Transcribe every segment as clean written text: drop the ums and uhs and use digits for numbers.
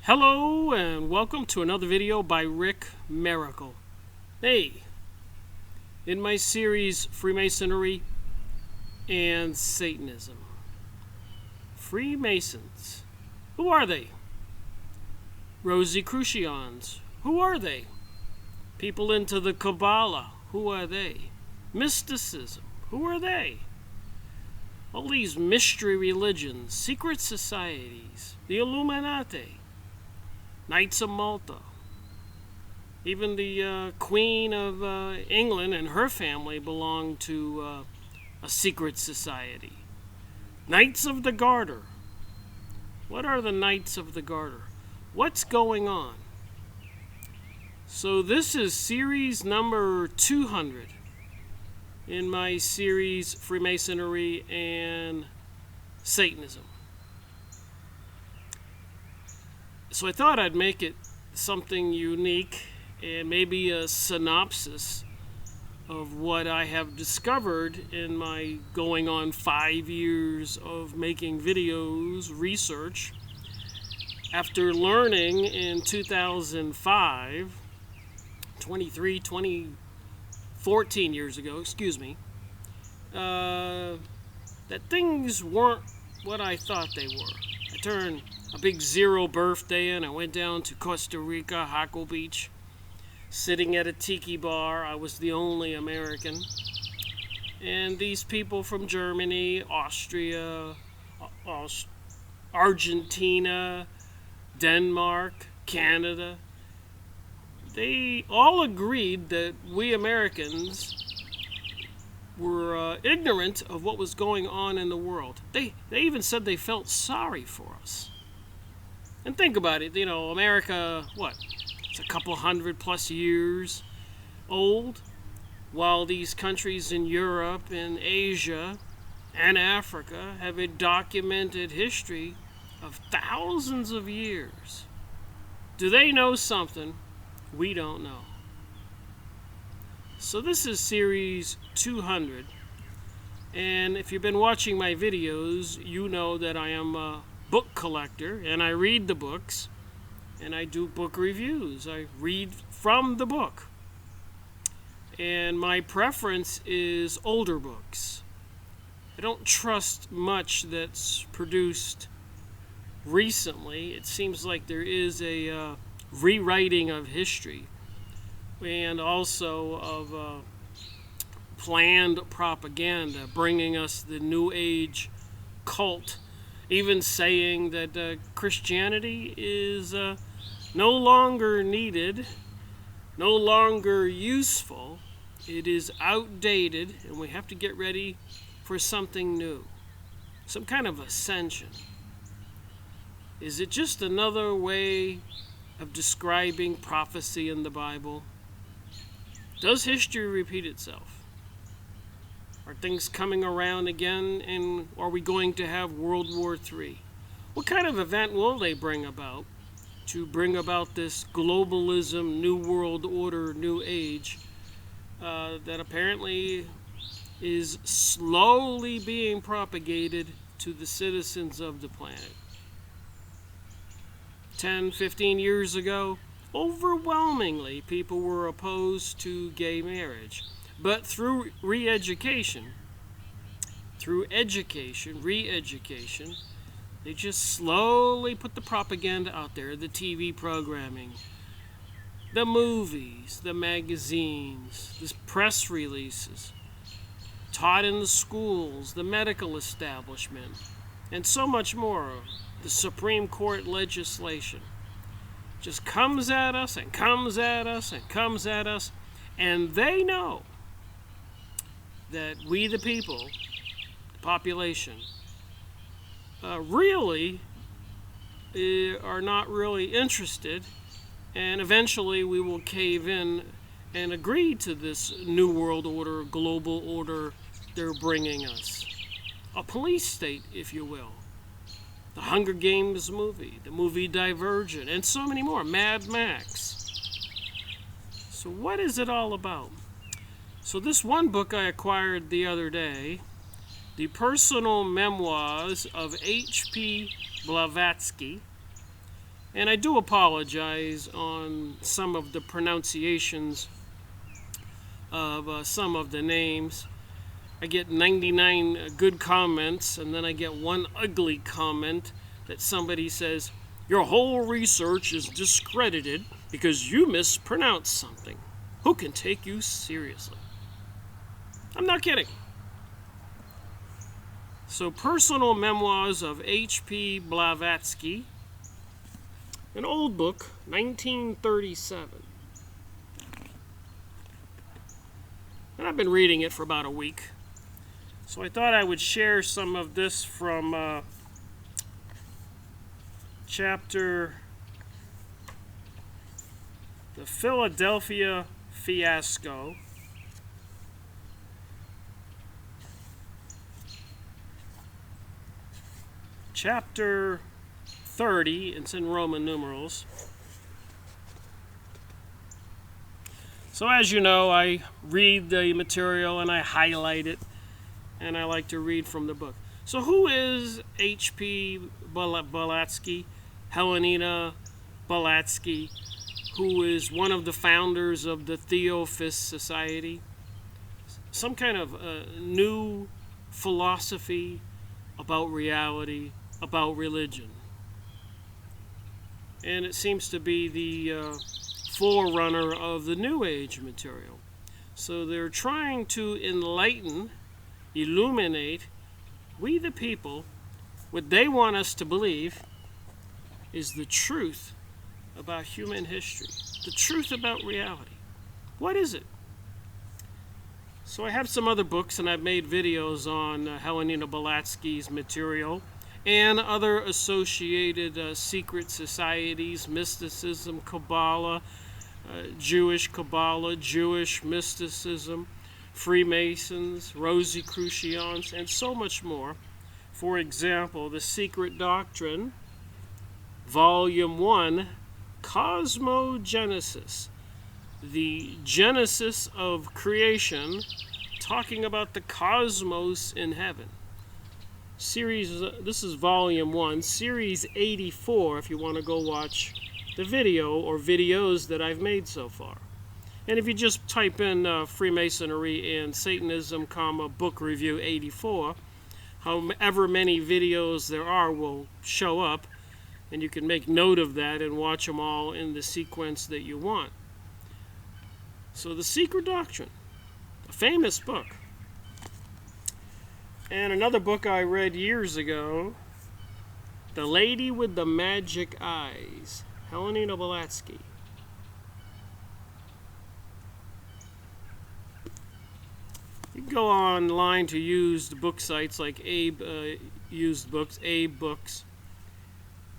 Hello and welcome to another video by Rick Miracle. Hey, in my series Freemasonry and Satanism. Freemasons, who are they? Rosicrucians, who are they? People into the Kabbalah, who are they? Mysticism, who are they? All these mystery religions, secret societies, the Illuminati, Knights of Malta, even the Queen of England and her family belong to a secret society. Knights of the Garter. What are the Knights of the Garter? What's going on? So this is series number 200 in my series Freemasonry and Satanism. So I thought I'd make it something unique and maybe a synopsis of what I have discovered in my going on 5 years of making videos, research, after learning in 2005, 14 years ago, that things weren't what I thought they were. I turned a big 0 birthday and I went down to Costa Rica, Jaco Beach, sitting at a tiki bar. I was the only American. And these people from Germany, Austria, Argentina, Denmark, Canada, they all agreed that we Americans were ignorant of what was going on in the world. They even said they felt sorry for us. And think about it, America, it's a couple 100+ years old, while these countries in Europe and Asia and Africa have a documented history of thousands of years. Do they know something we don't know? So this is series 200, and if you've been watching my videos, you know that I am a book collector, and I read the books, and I do book reviews. I read from the book, and my preference is older books. I don't trust much that's produced recently. It seems like there is a rewriting of history and also of planned propaganda, bringing us the New Age cult, even saying that Christianity is no longer needed, no longer useful. It is outdated, and we have to get ready for something new, some kind of ascension. Is it just another way of describing prophecy in the Bible? Does history repeat itself? Are things coming around again, and are we going to have World War III? What kind of event will they bring about to bring about this globalism, New World Order, New Age that apparently is slowly being propagated to the citizens of the planet? 10, 15 years ago, overwhelmingly people were opposed to gay marriage. But through re-education, they just slowly put the propaganda out there, the TV programming, the movies, the magazines, the press releases, taught in the schools, the medical establishment, and so much more. The Supreme Court legislation just comes at us and comes at us and comes at us, and they know that we the people, the population, really are not really interested, and eventually we will cave in and agree to this New World Order, global order they're bringing us. A police state, if you will. The Hunger Games movie, the movie Divergent, and so many more, Mad Max. So what is it all about? So this one book I acquired the other day, The Personal Memoirs of H P Blavatsky, And I do apologize on some of the pronunciations of some of the names. I get 99 good comments, and then I get one ugly comment that somebody says, "Your whole research is discredited because you mispronounced something. Who can take you seriously?" I'm not kidding. So, Personal Memoirs of H P Blavatsky, an old book, 1937. And I've been reading it for about a week. So I thought I would share some of this from chapter The Philadelphia Fiasco. Chapter 30, it's in Roman numerals. So as you know, I read the material and I highlight it, and I like to read from the book. So who is H P Blavatsky, Helena Blavatsky, who is one of the founders of the Theosophist Society? Some kind of new philosophy about reality, about religion. And it seems to be the forerunner of the New Age material. So they're trying to enlighten, illuminate, we the people, what they want us to believe is the truth about human history, the truth about reality. What is it? So I have some other books, and I've made videos on Helena Blavatsky's material and other associated secret societies, mysticism, Kabbalah, Jewish Kabbalah, Jewish mysticism, Freemasons, Rosicrucians, and so much more. For example, The Secret Doctrine, Volume 1, Cosmogenesis, the genesis of creation, talking about the cosmos in heaven. This is Volume 1, Series 84, if you want to go watch the video or videos that I've made so far. And if you just type in Freemasonry and Satanism, book review 84, however many videos there are will show up, and you can make note of that and watch them all in the sequence that you want. So The Secret Doctrine, a famous book. And another book I read years ago, The Lady with the Magic Eyes, Helena Blavatsky. You can go online to used book sites like Used Books, Abe Books,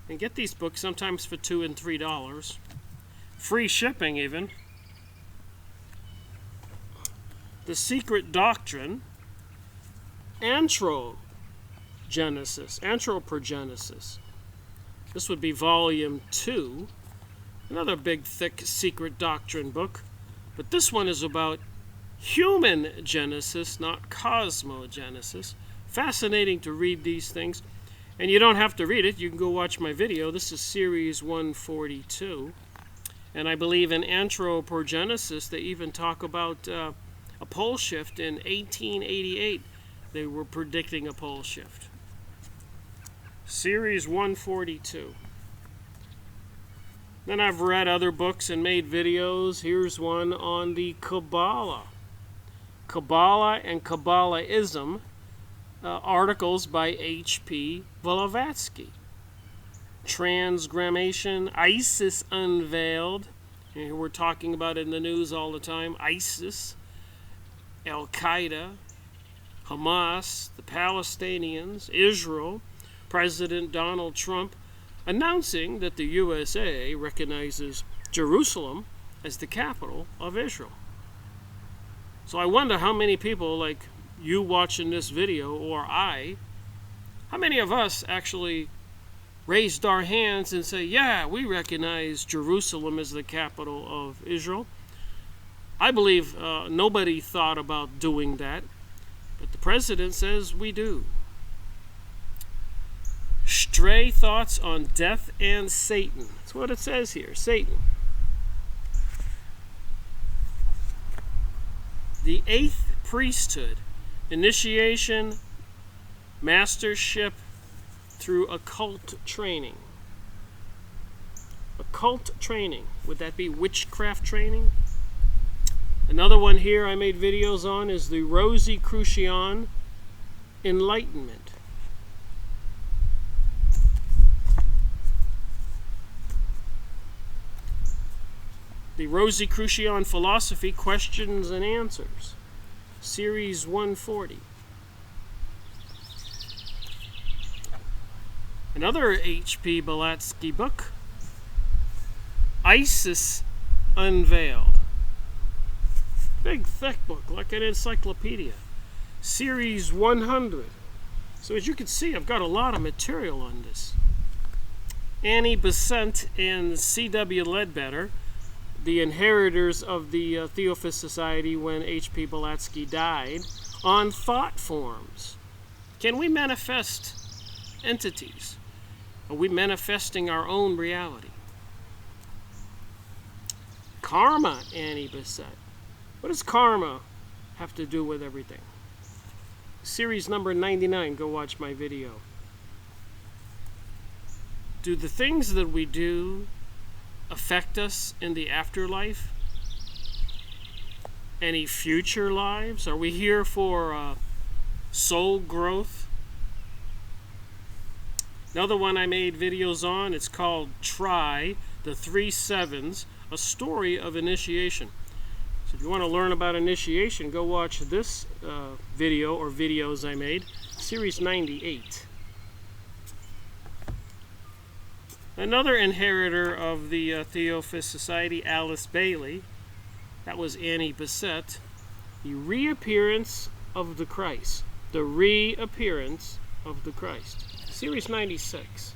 and get these books sometimes for $2 and $3. Free shipping even. The Secret Doctrine, Anthropogenesis. This would be Volume 2, another big, thick secret doctrine book. But this one is about human genesis, not cosmogenesis. Fascinating to read these things. And you don't have to read it. You can go watch my video. This is Series 142. And I believe in Anthropogenesis, they even talk about a pole shift in 1888. They were predicting a pole shift. Series 142. Then I've read other books and made videos. Here's one on the Kabbalah. Kabbalah and Kabbalahism, articles by H P Blavatsky. Transgramation, ISIS unveiled. And we're talking about it in the news all the time. ISIS, Al-Qaeda, Hamas, the Palestinians, Israel, President Donald Trump announcing that the USA recognizes Jerusalem as the capital of Israel. So I wonder how many people like you watching this video, or how many of us actually raised our hands and say, yeah, we recognize Jerusalem as the capital of Israel. I believe nobody thought about doing that, but the president says we do. Stray thoughts on death and Satan. That's That's what it says here, Satan. The eighth priesthood, initiation, mastership through occult training. Occult training. Would that be witchcraft training? Another one here I made videos on is the Rosicrucian Enlightenment. The Rosicrucian Philosophy, Questions and Answers, Series 140. Another H P Blavatsky book, ISIS Unveiled. Big, thick book, like an encyclopedia. Series 100. So as you can see, I've got a lot of material on this. Annie Besant and C.W. Ledbetter, the inheritors of the Theosophist Society when H P Blavatsky died, on thought forms. Can we manifest entities? Are we manifesting our own reality? Karma, Annie Besant. What does karma have to do with everything? Series number 99, go watch my video. Do the things that we do affect us in the afterlife? Any future lives? Are we here for soul growth? Another one I made videos on, it's called Try, the 3 Sevens, a story of initiation. So if you want to learn about initiation, go watch this video or videos I made, Series 98. Another inheritor of the Theosophist Society, Alice Bailey, that was Annie Besant, the reappearance of the Christ. The reappearance of the Christ. Series 96.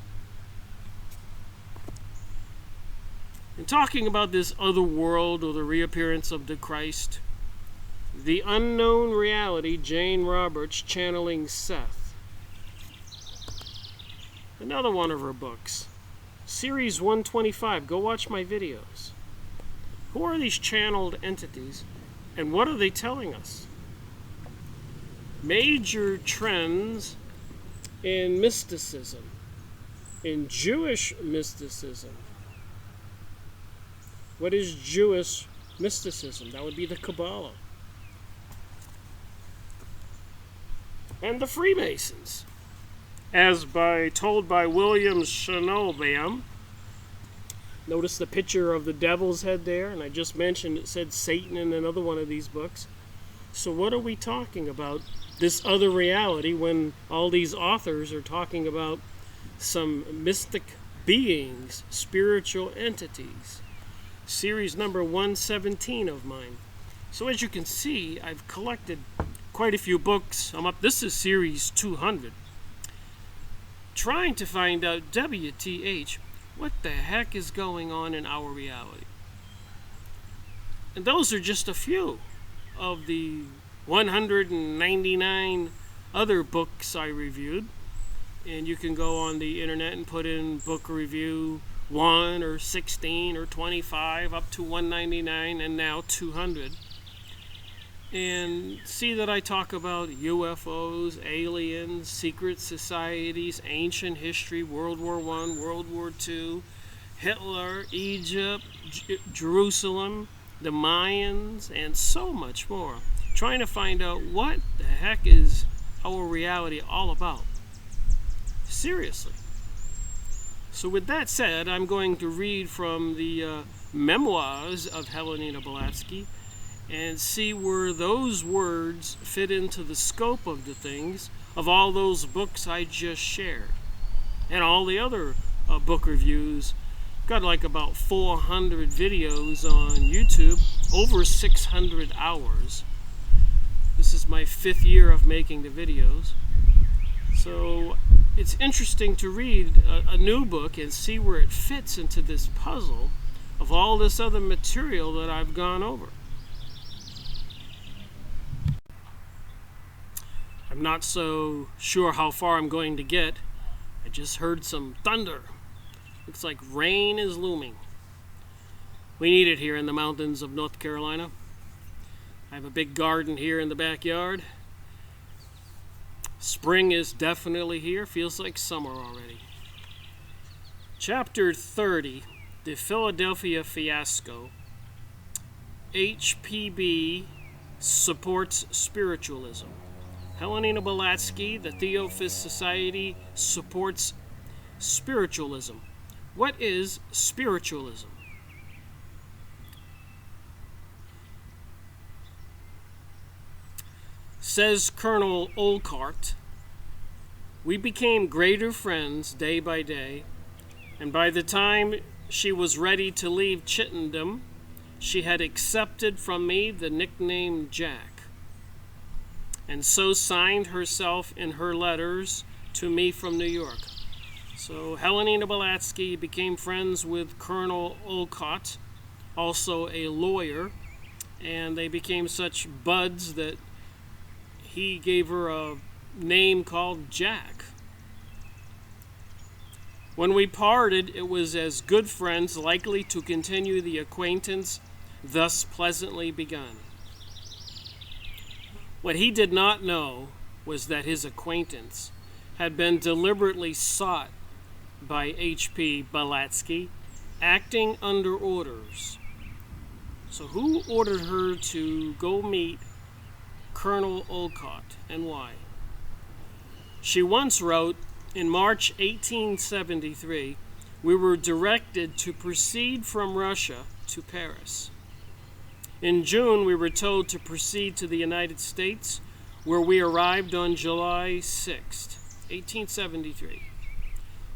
And talking about this other world or the reappearance of the Christ, The Unknown Reality, Jane Roberts channeling Seth. Another one of her books. Series 125. Go watch my videos. Who are these channeled entities and what are they telling us? Major trends in mysticism, in Jewish mysticism. What is Jewish mysticism? That would be the Kabbalah. And the Freemasons, as told by William Schnellbaum. Notice the picture of the devil's head there, and I just mentioned it said Satan in another one of these books. So what are we talking about? This other reality when all these authors are talking about some mystic beings, spiritual entities. Series number 117 of mine. So as you can see, I've collected quite a few books. This is series 200. Trying to find out, WTH, what the heck is going on in our reality? And those are just a few of the 199 other books I reviewed. And you can go on the internet and put in book review 1 or 16 or 25 up to 199 and now 200. And see that I talk about UFOs, aliens, secret societies, ancient history, World War I, World War II, Hitler, Egypt, Jerusalem, the Mayans, and so much more. Trying to find out what the heck is our reality all about. Seriously. So with that said, I'm going to read from the Memoirs of Helena Blavatsky and see where those words fit into the scope of the things of all those books I just shared. And all the other book reviews. Got like about 400 videos on YouTube, over 600 hours. This is my 5th year of making the videos. So it's interesting to read a new book and see where it fits into this puzzle of all this other material that I've gone over. I'm not so sure how far I'm going to get. I just heard some thunder. Looks like rain is looming. We need it here in the mountains of North Carolina. I have a big garden here in the backyard. Spring is definitely here. Feels like summer already. Chapter 30, The Philadelphia Fiasco. HPB supports spiritualism. Helena Blavatsky, the Theosophist Society, supports spiritualism. What is spiritualism? Says Colonel Olcott, we became greater friends day by day, and by the time she was ready to leave Chittenden, she had accepted from me the nickname Jack, and so signed herself in her letters to me from New York. So Helena Blavatsky became friends with Colonel Olcott, also a lawyer, and they became such buds that he gave her a name called Jack. When we parted, it was as good friends likely to continue the acquaintance thus pleasantly begun. What he did not know was that his acquaintance had been deliberately sought by H P Blavatsky, acting under orders. So who ordered her to go meet Colonel Olcott, and why? She once wrote, in March 1873, we were directed to proceed from Russia to Paris. In June, we were told to proceed to the United States, where we arrived on July 6, 1873.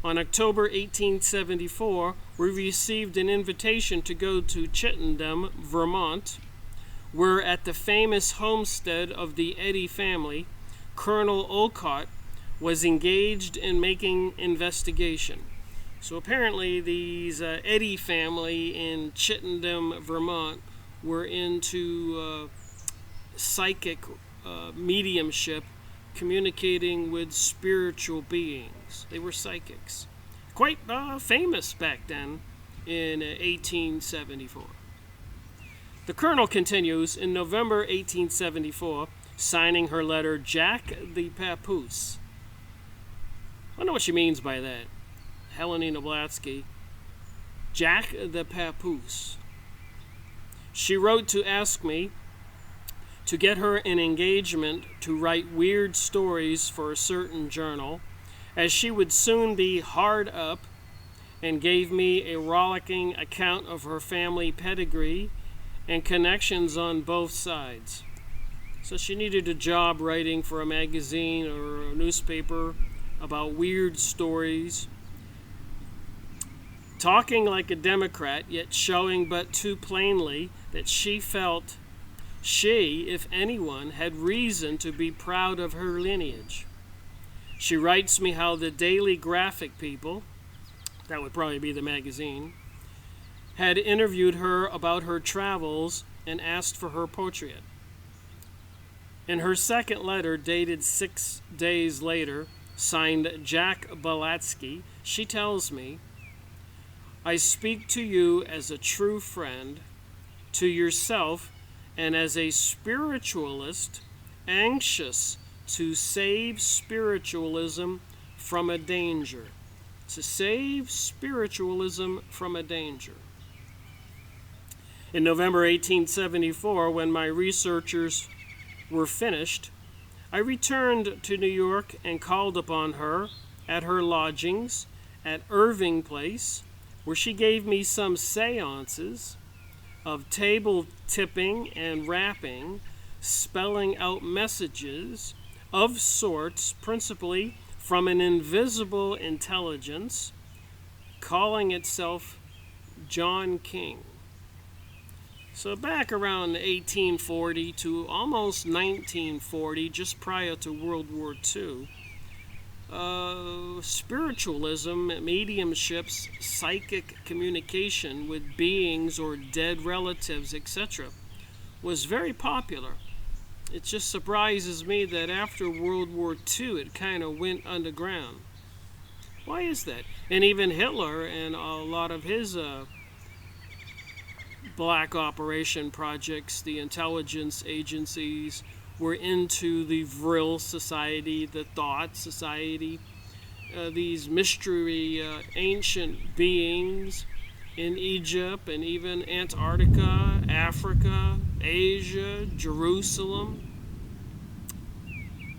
On October 1874, we received an invitation to go to Chittenden, Vermont, where at the famous homestead of the Eddy family, Colonel Olcott was engaged in making investigation. So apparently these Eddy family in Chittenden, Vermont were into psychic mediumship, communicating with spiritual beings. They were psychics. Quite famous back then in 1874. The Colonel continues, in November 1874, signing her letter, Jack the Papoose. I don't know what she means by that. Helena Blavatsky. Jack the Papoose. She wrote to ask me to get her an engagement to write weird stories for a certain journal, as she would soon be hard up, and gave me a rollicking account of her family pedigree and connections on both sides. So she needed a job writing for a magazine or a newspaper about weird stories, talking like a Democrat, yet showing but too plainly that she felt she, if anyone, had reason to be proud of her lineage. She writes me how the Daily Graphic people, that would probably be the magazine, had interviewed her about her travels and asked for her portrait. In her second letter, dated 6 days later, signed Jack Blavatsky, she tells me, I speak to you as a true friend, to yourself, and as a spiritualist anxious to save spiritualism from a danger. To save spiritualism from a danger. In November 1874, when my researchers were finished, I returned to New York and called upon her at her lodgings at Irving Place, where she gave me some seances of table tipping and rapping, spelling out messages of sorts, principally from an invisible intelligence, calling itself John King. So back around 1840 to almost 1940, just prior to World War II, spiritualism, mediumships, psychic communication with beings or dead relatives, etc., was very popular. It just surprises me that after World War II, it kind of went underground. Why is that? And even Hitler and a lot of his black operation projects, the intelligence agencies, were into the Vril Society, the Thought Society, these mystery ancient beings in Egypt and even Antarctica, Africa, Asia, Jerusalem.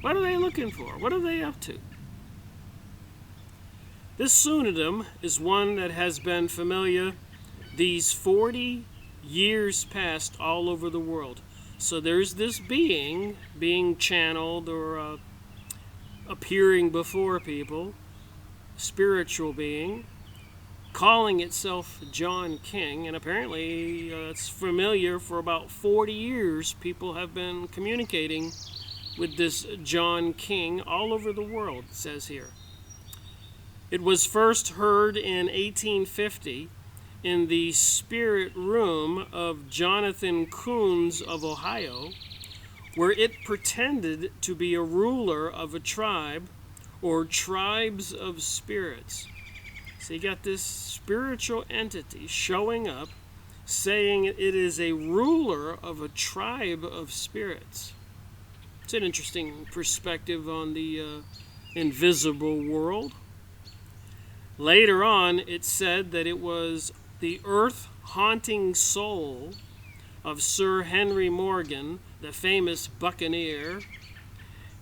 What are they looking for? What are they up to? This Sunnitum is one that has been familiar these 40 years past all over the world. So there's this being channeled or appearing before people, spiritual being, calling itself John King, and apparently it's familiar. For about 40 years people have been communicating with this John King all over the world, it says here. It was first heard in 1850 in the spirit room of Jonathan Coons of Ohio, where it pretended to be a ruler of a tribe or tribes of spirits. So you got this spiritual entity showing up, saying it is a ruler of a tribe of spirits. It's an interesting perspective on the invisible world. Later on, it said that it was the earth-haunting soul of Sir Henry Morgan, the famous buccaneer,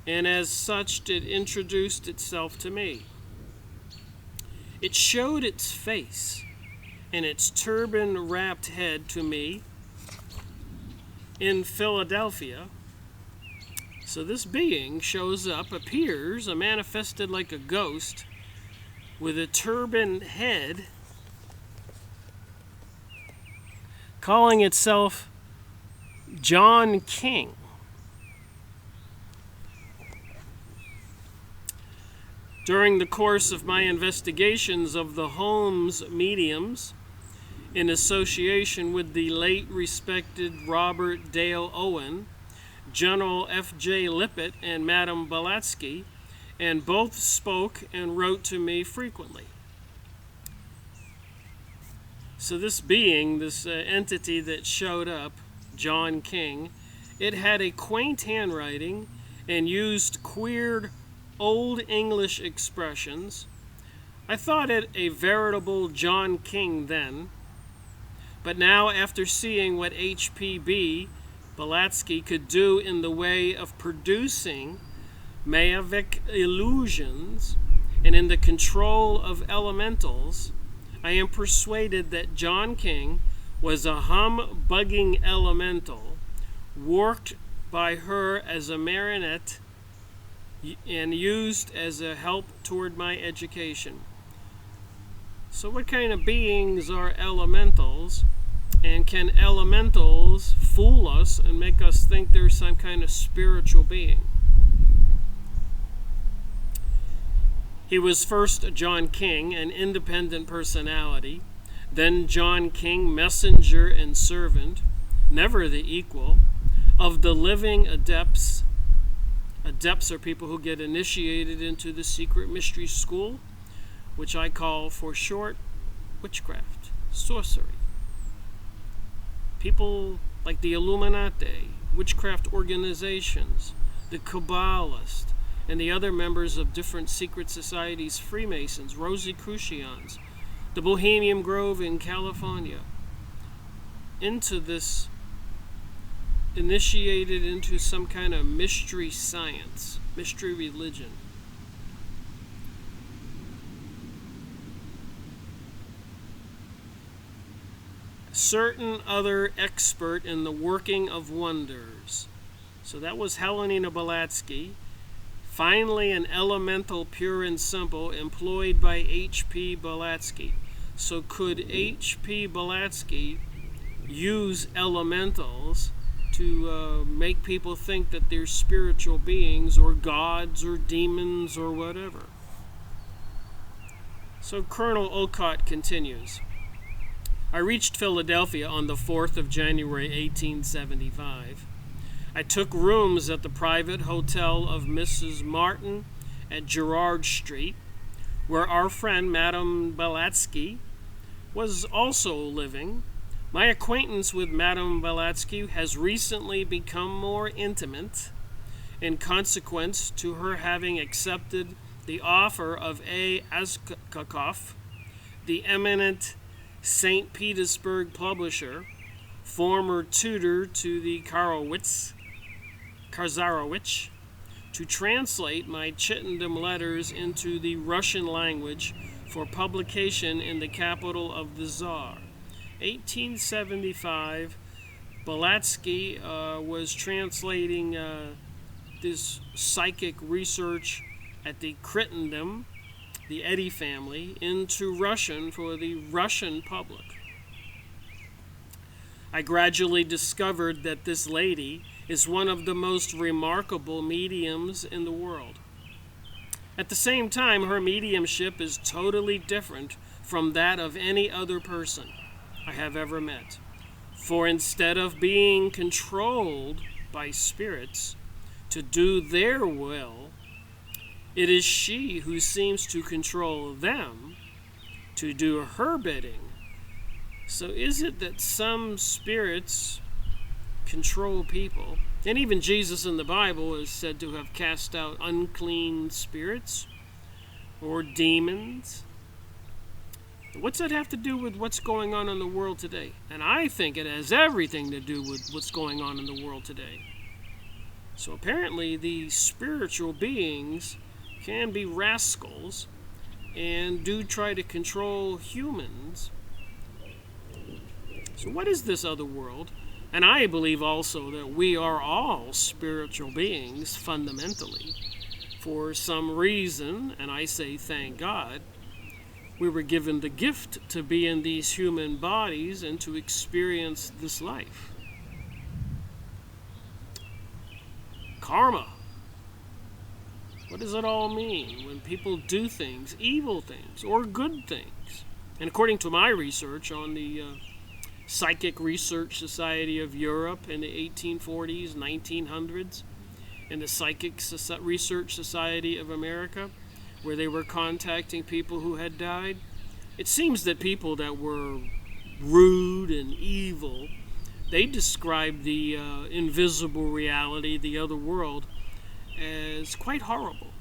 and as such it introduced itself to me. It showed its face and its turban-wrapped head to me in Philadelphia. So this being shows up, appears, manifested like a ghost, with a turban head, calling itself John King. During the course of my investigations of the Holmes mediums, in association with the late respected Robert Dale Owen, General F.J. Lippett, and Madame Blavatsky, and both spoke and wrote to me frequently. So this being, this entity that showed up, John King, it had a quaint handwriting and used queer Old English expressions. I thought it a veritable John King then, but now after seeing what H P Blavatsky could do in the way of producing Mayavic illusions and in the control of elementals, I am persuaded that John King was a humbugging elemental worked by her as a marionette and used as a help toward my education. So what kind of beings are elementals? And can elementals fool us and make us think they're some kind of spiritual being? He was first John King, an independent personality, then John King, messenger and servant, never the equal, of the living adepts. Adepts are people who get initiated into the secret mystery school, which I call for short witchcraft, sorcery. People like the Illuminati, witchcraft organizations, the Kabbalists, and the other members of different secret societies, Freemasons, Rosicrucians, the Bohemian Grove in California, into this, initiated into some kind of mystery science, mystery religion. Certain other expert in the working of wonders. So that was Helena Blavatsky. Finally, an elemental pure and simple employed by H P Blavatsky. So could H P Blavatsky use elementals to make people think that they're spiritual beings or gods or demons or whatever? So Colonel Olcott continues. I reached Philadelphia on the 4th of January, 1875. I took rooms at the private hotel of Mrs. Martin at Girard Street, where our friend Madame Blavatsky was also living. My acquaintance with Madame Blavatsky has recently become more intimate in consequence to her having accepted the offer of A. Askakov, the eminent St. Petersburg publisher, former tutor to the Kazarowicz, to translate my Chittenden letters into the Russian language for publication in the capital of the Tsar. 1875, Blavatsky was translating this psychic research at the Crittenden, the Eddy family, into Russian for the Russian public. I gradually discovered that this lady is one of the most remarkable mediums in the world. At the same time, her mediumship is totally different from that of any other person I have ever met. For instead of being controlled by spirits to do their will, it is she who seems to control them to do her bidding. So is it that some spirits control people? And even Jesus in the Bible is said to have cast out unclean spirits or demons. What's that have to do with what's going on in the world today? And I think it has everything to do with what's going on in the world today. So apparently these spiritual beings can be rascals and do try to control humans. So what is this other world? And I believe also that we are all spiritual beings fundamentally. For some reason, and I say thank God, we were given the gift to be in these human bodies and to experience this life. Karma. What does it all mean when people do things, evil things, or good things? And according to my research on the Psychic Research Society of Europe in the 1840s, 1900s, and the Psychic Research Society of America, where they were contacting people who had died, it seems that people that were rude and evil, they described the invisible reality, the other world, as quite horrible.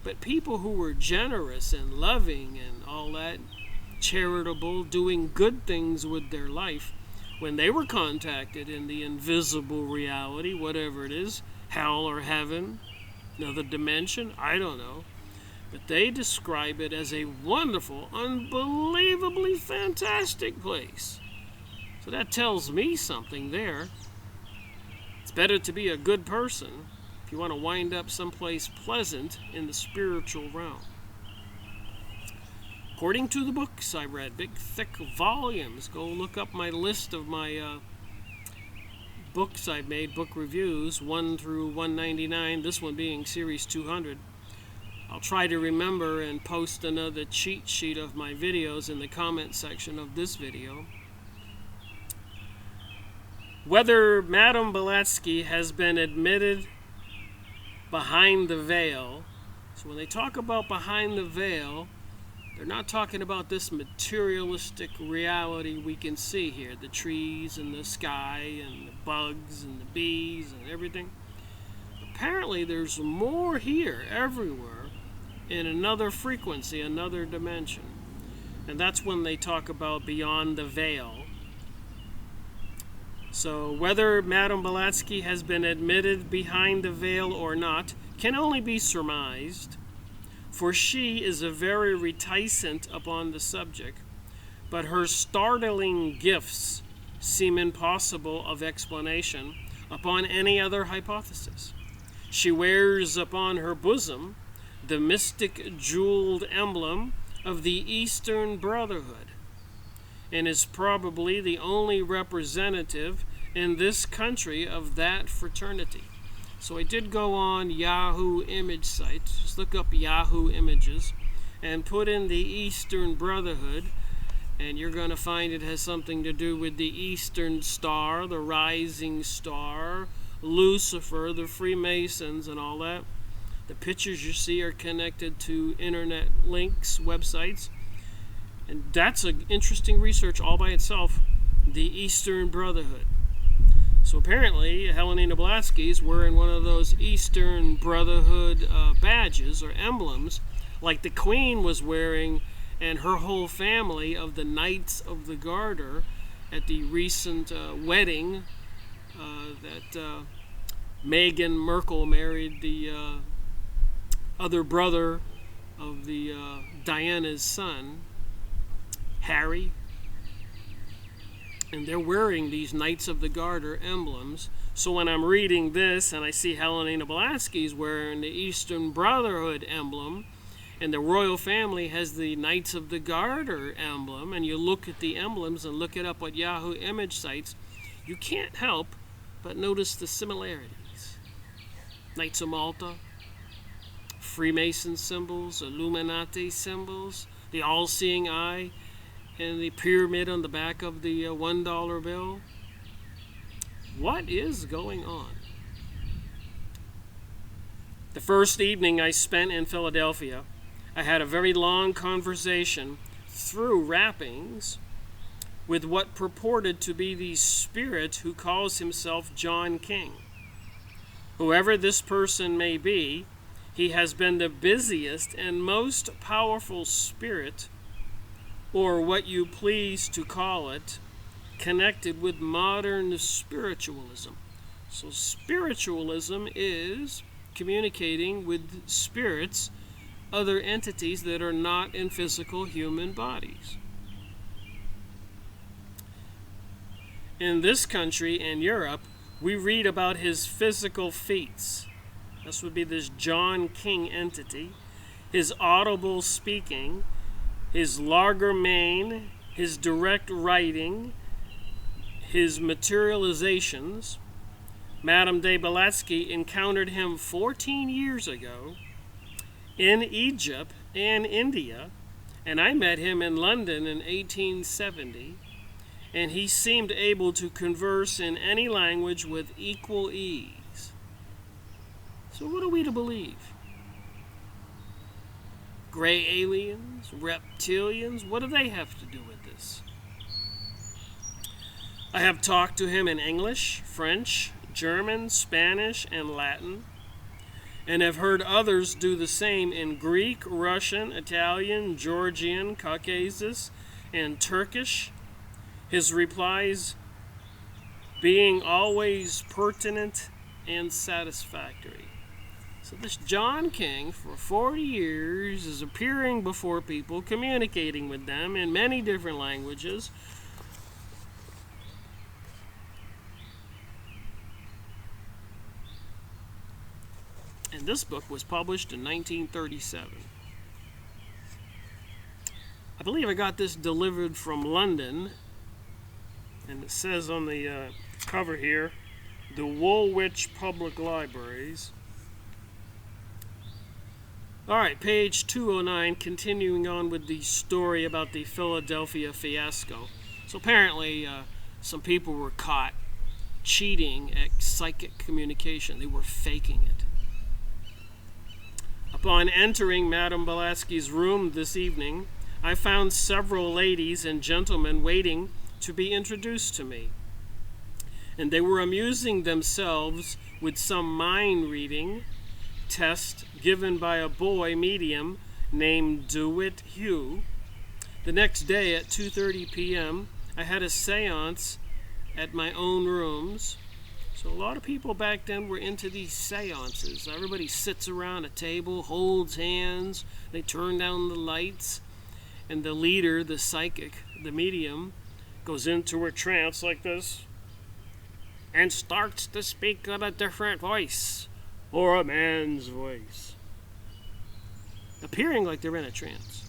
But people who were generous and loving and all that, charitable, doing good things with their life, when they were contacted in the invisible reality, whatever it is, hell or heaven, another dimension, I don't know, but they describe it as a wonderful, unbelievably fantastic place. So that tells me something there. It's better to be a good person if you want to wind up someplace pleasant in the spiritual realm. According to the books I read, big thick volumes, go look up my list of my books I've made, book reviews, 1 through 199, this one being series 200. I'll try to remember and post another cheat sheet of my videos in the comment section of this video. Whether Madame Blavatsky has been admitted behind the veil, so when they talk about behind the veil, they're not talking about this materialistic reality we can see here, the trees and the sky and the bugs and the bees and everything. Apparently there's more here everywhere in another frequency, another dimension. And that's when they talk about beyond the veil. So whether Madame Blavatsky has been admitted behind the veil or not can only be surmised, for she is a very reticent upon the subject, but her startling gifts seem impossible of explanation upon any other hypothesis. She wears upon her bosom the mystic jeweled emblem of the Eastern Brotherhood, and is probably the only representative in this country of that fraternity. So I did go on Yahoo image site, just look up Yahoo images, and put in the Eastern Brotherhood, and you're going to find it has something to do with the Eastern Star, the Rising Star, Lucifer, the Freemasons, and all that. The pictures you see are connected to internet links, websites. And that's an interesting research all by itself, the Eastern Brotherhood. So apparently, Helena Blavatsky's wearing one of those Eastern Brotherhood badges or emblems, like the Queen was wearing, and her whole family of the Knights of the Garter at the recent wedding that Meghan Markle married the other brother of the Diana's son, Harry. And they're wearing these Knights of the Garter emblems. So when I'm reading this and I see Helena Blavatsky's wearing the Eastern Brotherhood emblem, and the royal family has the Knights of the Garter emblem, and you look at the emblems and look it up at Yahoo image sites, you can't help but notice the similarities. Knights of Malta, Freemason symbols, Illuminati symbols, the all-seeing eye, and the pyramid on the back of the $1 bill. What is going on? The first evening I spent in Philadelphia, I had a very long conversation through wrappings with what purported to be the spirit who calls himself John King. Whoever this person may be, he has been the busiest and most powerful spirit, or what you please to call it, connected with modern spiritualism. So spiritualism is communicating with spirits, other entities that are not in physical human bodies. In this country and Europe, we read about his physical feats. This would be this John King entity, his audible speaking, his largermain, his direct writing, his materializations. Madame de Blavatsky encountered him 14 years ago in Egypt and India, and I met him in London in 1870, and he seemed able to converse in any language with equal ease. So what are we to believe? Gray aliens, reptilians, what do they have to do with this? I have talked to him in English, French, German, Spanish, and Latin, and have heard others do the same in Greek, Russian, Italian, Georgian, Caucasus, and Turkish. His replies being always pertinent and satisfactory. So this John King, for 40 years, is appearing before people, communicating with them in many different languages. And this book was published in 1937. I believe I got this delivered from London, and it says on the cover here, the Woolwich Public Libraries. All right, page 209, continuing on with the story about the Philadelphia fiasco. So apparently some people were caught cheating at psychic communication. They were faking it. Upon entering Madame Blavatsky's room this evening, I found several ladies and gentlemen waiting to be introduced to me. And they were amusing themselves with some mind reading test given by a boy medium named DeWitt Hugh. The next day at 2:30 p.m., I had a seance at my own rooms. So a lot of people back then were into these seances. Everybody sits around a table, holds hands, they turn down the lights, and the leader, the psychic, the medium, goes into a trance like this and starts to speak in a different voice, or a man's voice, appearing like they're in a trance.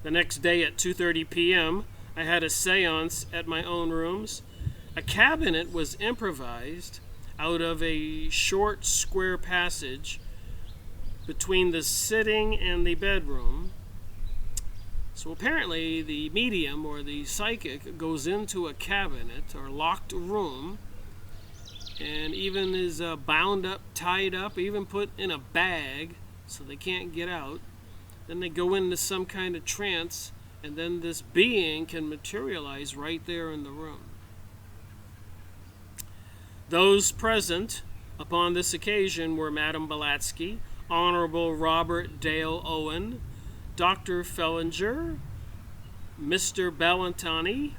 The next day at 2:30 p.m., I had a seance at my own rooms. A cabinet was improvised out of a short square passage between the sitting and the bedroom. So apparently the medium or the psychic goes into a cabinet or locked room, and even is bound up, tied up, even put in a bag so they can't get out. Then they go into some kind of trance, and then this being can materialize right there in the room. Those present upon this occasion were Madame Blavatsky, Honorable Robert Dale Owen, Dr. Fellinger, Mr. Ballantani,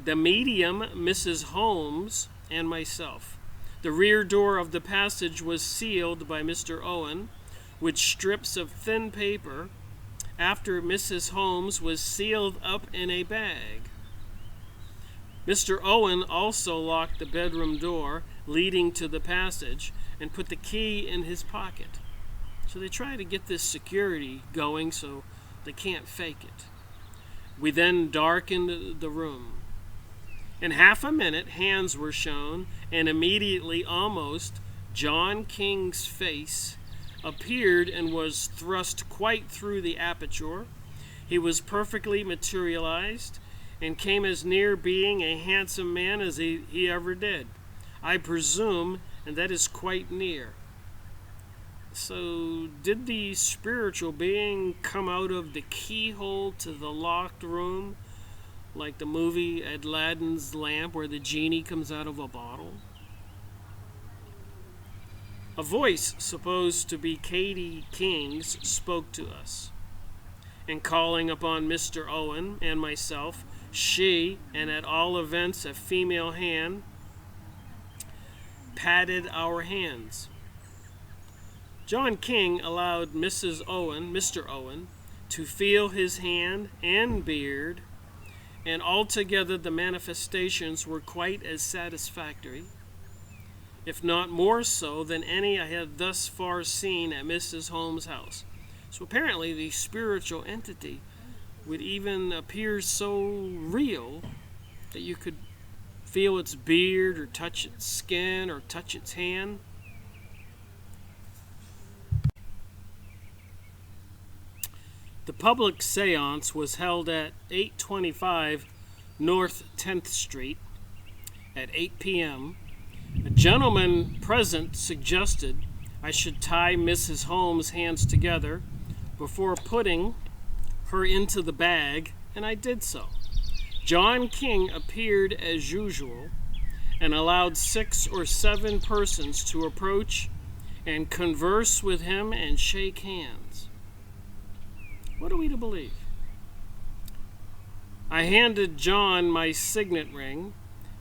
the medium, Mrs. Holmes, and myself. The rear door of the passage was sealed by Mr. Owen with strips of thin paper, after Mrs. Holmes was sealed up in a bag. Mr. Owen also locked the bedroom door leading to the passage and put the key in his pocket. So they try to get this security going so they can't fake it. We then darkened the room. In half a minute, hands were shown, and immediately almost John King's face appeared and was thrust quite through the aperture. He was perfectly materialized and came as near being a handsome man as he ever did, I presume, and that is quite near. So, did the spiritual being come out of the keyhole to the locked room, like the movie Aladdin's Lamp, where the genie comes out of a bottle? A voice, supposed to be Katie King's, spoke to us, and calling upon Mr. Owen and myself, she, and at all events a female hand, patted our hands. John King allowed Mr. Owen, to feel his hand and beard, and altogether the manifestations were quite as satisfactory, if not more so, than any I had thus far seen at Mrs. Holmes' house. So apparently the spiritual entity would even appear so real that you could feel its beard or touch its skin or touch its hand. The public seance was held at 825 North 10th Street at 8 p.m. A gentleman present suggested I should tie Mrs. Holmes' hands together before putting her into the bag, and I did so. John King appeared as usual and allowed 6 or 7 persons to approach and converse with him and shake hands. What are we to believe? I handed John my signet ring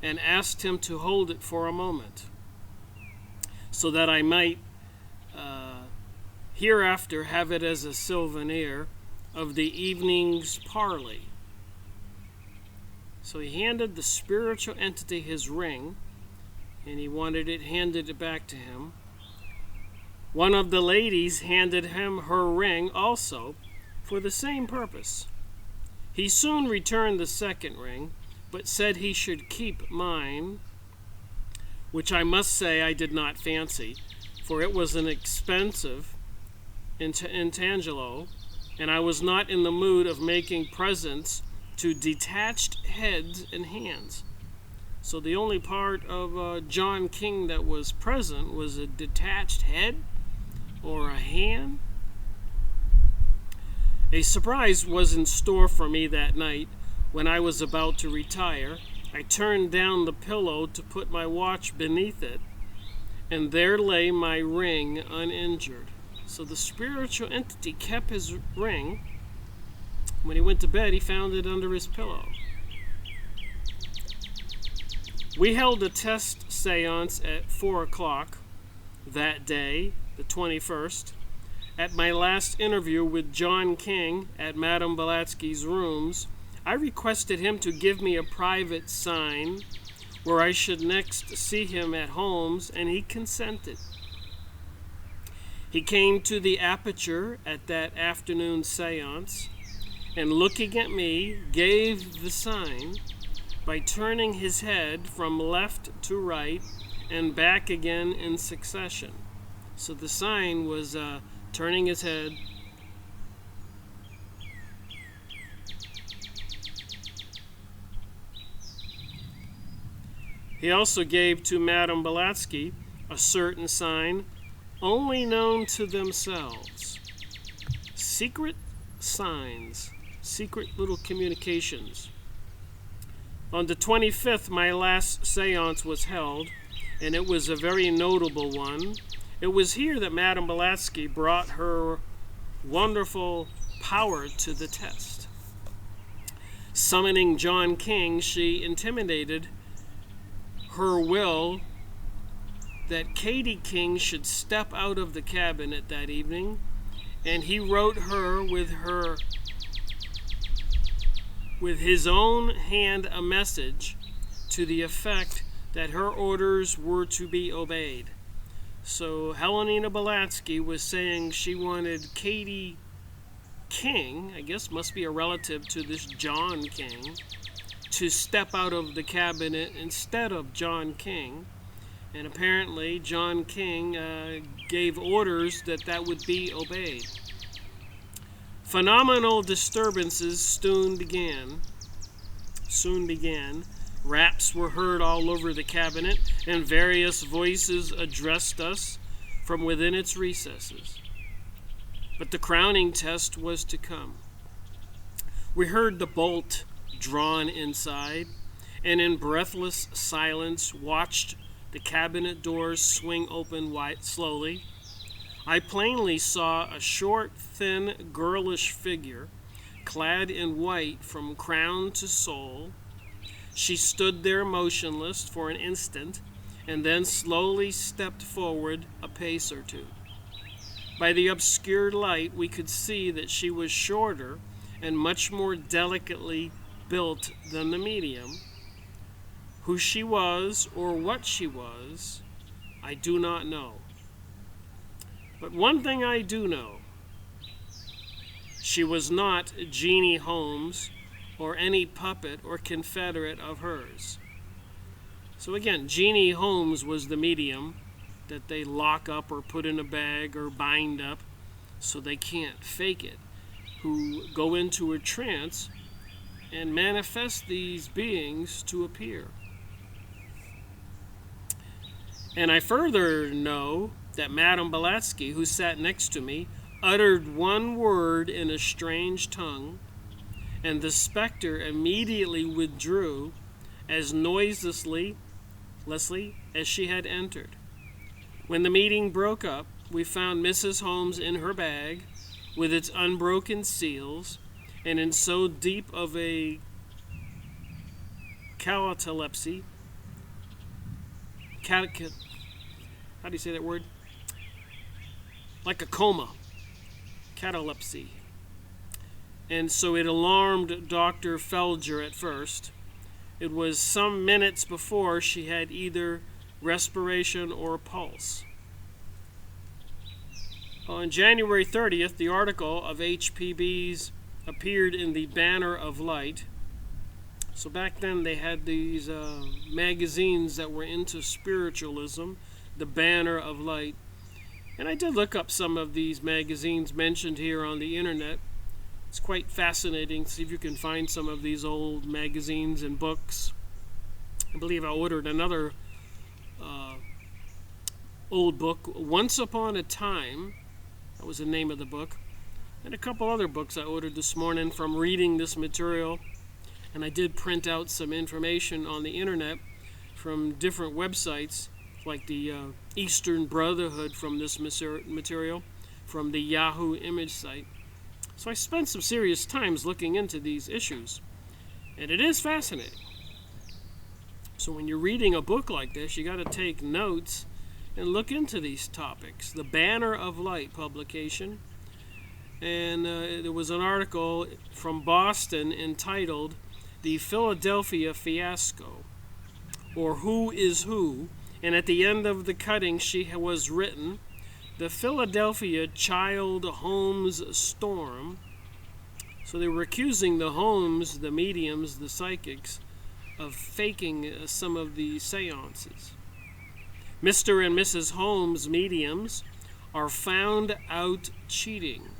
and asked him to hold it for a moment so that I might hereafter have it as a souvenir of the evening's parley. So he handed the spiritual entity his ring, and he wanted it handed back to him. One of the ladies handed him her ring also for the same purpose. He soon returned the second ring, but said he should keep mine, which I must say I did not fancy, for it was an expensive intangelo, and I was not in the mood of making presents to detached heads and hands. So the only part of John King that was present was a detached head or a hand. A surprise was in store for me that night. When I was about to retire, I turned down the pillow to put my watch beneath it, and there lay my ring uninjured. So the spiritual entity kept his ring. When he went to bed, he found it under his pillow. We held a test seance at 4 o'clock that day, the 21st. At my last interview with John King at Madame Blavatsky's rooms, I requested him to give me a private sign where I should next see him at Holmes, and he consented. He came to the aperture at that afternoon seance, and looking at me, gave the sign by turning his head from left to right and back again in succession. So the sign was turning his head He also gave to Madame Blavatsky a certain sign only known to themselves. Secret signs, secret little communications. On the 25th, my last seance was held, and it was a very notable one. It was here that Madame Blavatsky brought her wonderful power to the test. Summoning John King, she intimidated her will that Katie King should step out of the cabinet that evening, and he wrote her with his own hand a message to the effect that her orders were to be obeyed. So Helena Blavatsky was saying she wanted Katie King, I guess must be a relative to this John King, to step out of the cabinet instead of John King. And apparently John King gave orders that would be obeyed. Phenomenal disturbances soon began. Raps were heard all over the cabinet, and various voices addressed us from within its recesses. But the crowning test was to come. We heard the bolt drawn inside, and in breathless silence watched the cabinet doors swing open wide slowly. I plainly saw a short, thin, girlish figure, clad in white from crown to sole. She stood there motionless for an instant, and then slowly stepped forward a pace or two. By the obscured light, we could see that she was shorter and much more delicately built than the medium. Who she was or what she was, I do not know. But one thing I do know, she was not Jeannie Holmes or any puppet or confederate of hers. So again, Jeannie Holmes was the medium that they lock up or put in a bag or bind up so they can't fake it, who go into a trance and manifest these beings to appear. And I further know that Madame Blavatsky, who sat next to me, uttered one word in a strange tongue, and the specter immediately withdrew as noiselessly as she had entered. When the meeting broke up, we found Mrs. Holmes in her bag with its unbroken seals, and in so deep of a catalepsy, how do you say that word? Like a coma, catalepsy. And so it alarmed Dr. Felger at first. It was some minutes before she had either respiration or pulse. On January 30th, the article of HPB's appeared in the Banner of Light. So back then they had these magazines that were into spiritualism, the Banner of Light. And I did look up some of these magazines mentioned here on the internet. It's quite fascinating to see if you can find some of these old magazines and books. I believe I ordered another old book, Once Upon a Time. That was the name of the book. And a couple other books I ordered this morning from reading this material. And I did print out some information on the internet from different websites, like the Eastern Brotherhood from this material, from the Yahoo image site. So I spent some serious times looking into these issues, and it is fascinating. So when you're reading a book like this, you got to take notes and look into these topics. The Banner of Light publication, and there was an article from Boston entitled "The Philadelphia Fiasco," or "Who is Who?" And at the end of the cutting, she was written, "The Philadelphia Child Holmes Storm." So they were accusing the Holmes, the mediums, the psychics, of faking some of the seances. Mr. and Mrs. Holmes mediums are found out cheating.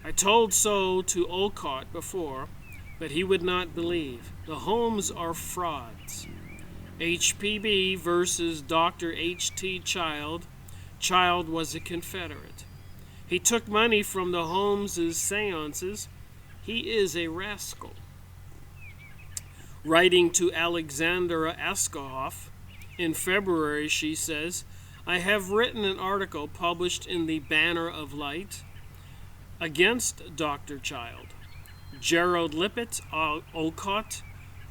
I told so to Olcott before, But he would not believe. The Holmes are frauds. HPB versus Dr. H.T. Child. Child was a Confederate. He took money from the Holmes' seances. He is a rascal. Writing to Alexandra Askoff in February, she says, I have written an article published in the Banner of Light against Dr. Child. Gerald Lippett, Olcott,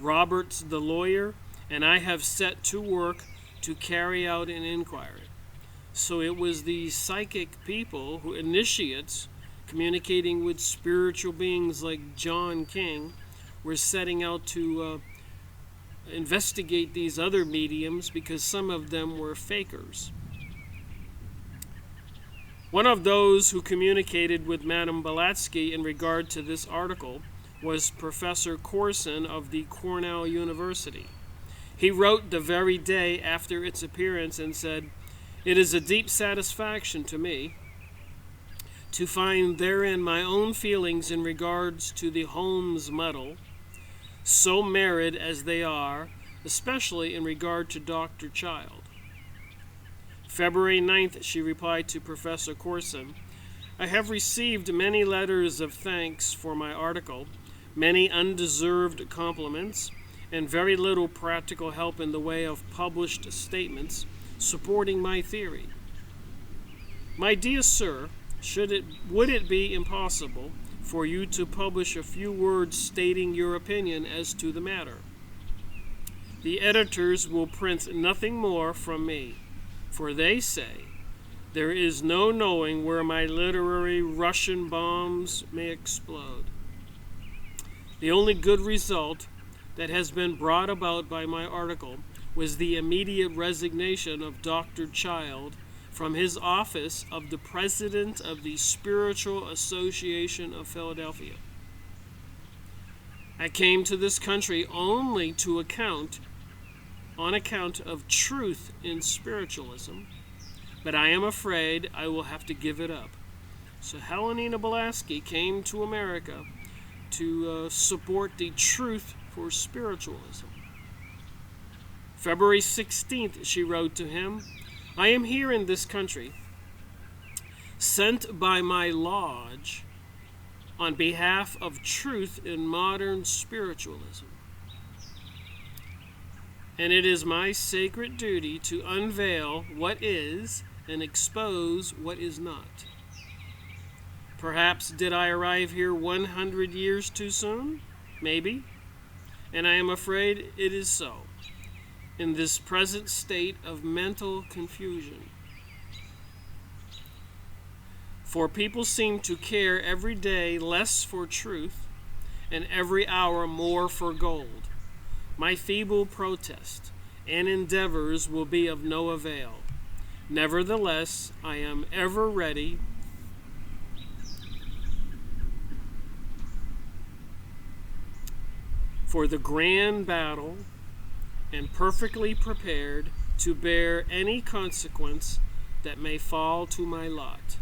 Roberts the lawyer, and I have set to work to carry out an inquiry. So it was the psychic people who initiates communicating with spiritual beings like John King were setting out to investigate these other mediums because some of them were fakers. One of those who communicated with Madame Blavatsky in regard to this article was Professor Corson of the Cornell University. He wrote the very day after its appearance and said, "It is a deep satisfaction to me to find therein my own feelings in regards to the Holmes medal, so married as they are, especially in regard to Dr. Child." February 9th, she replied to Professor Corson, I have received many letters of thanks for my article, many undeserved compliments, and very little practical help in the way of published statements supporting my theory. My dear sir, would it be impossible for you to publish a few words stating your opinion as to the matter? The editors will print nothing more from me, for they say there is no knowing where my literary Russian bombs may explode. The only good result that has been brought about by my article was the immediate resignation of Dr. Child from his office of the President of the Spiritual Association of Philadelphia. I came to this country only on account of truth in spiritualism, but I am afraid I will have to give it up. So Helena Blavatsky came to America to support the truth for spiritualism. February 16th, she wrote to him, I am here in this country, sent by my lodge on behalf of truth in modern spiritualism. And it is my sacred duty to unveil what is and expose what is not. Perhaps did I arrive here 100 years too soon? Maybe. And I am afraid it is so, in this present state of mental confusion. For people seem to care every day less for truth and every hour more for gold. My feeble protest and endeavors will be of no avail. Nevertheless, I am ever ready for the grand battle and perfectly prepared to bear any consequence that may fall to my lot.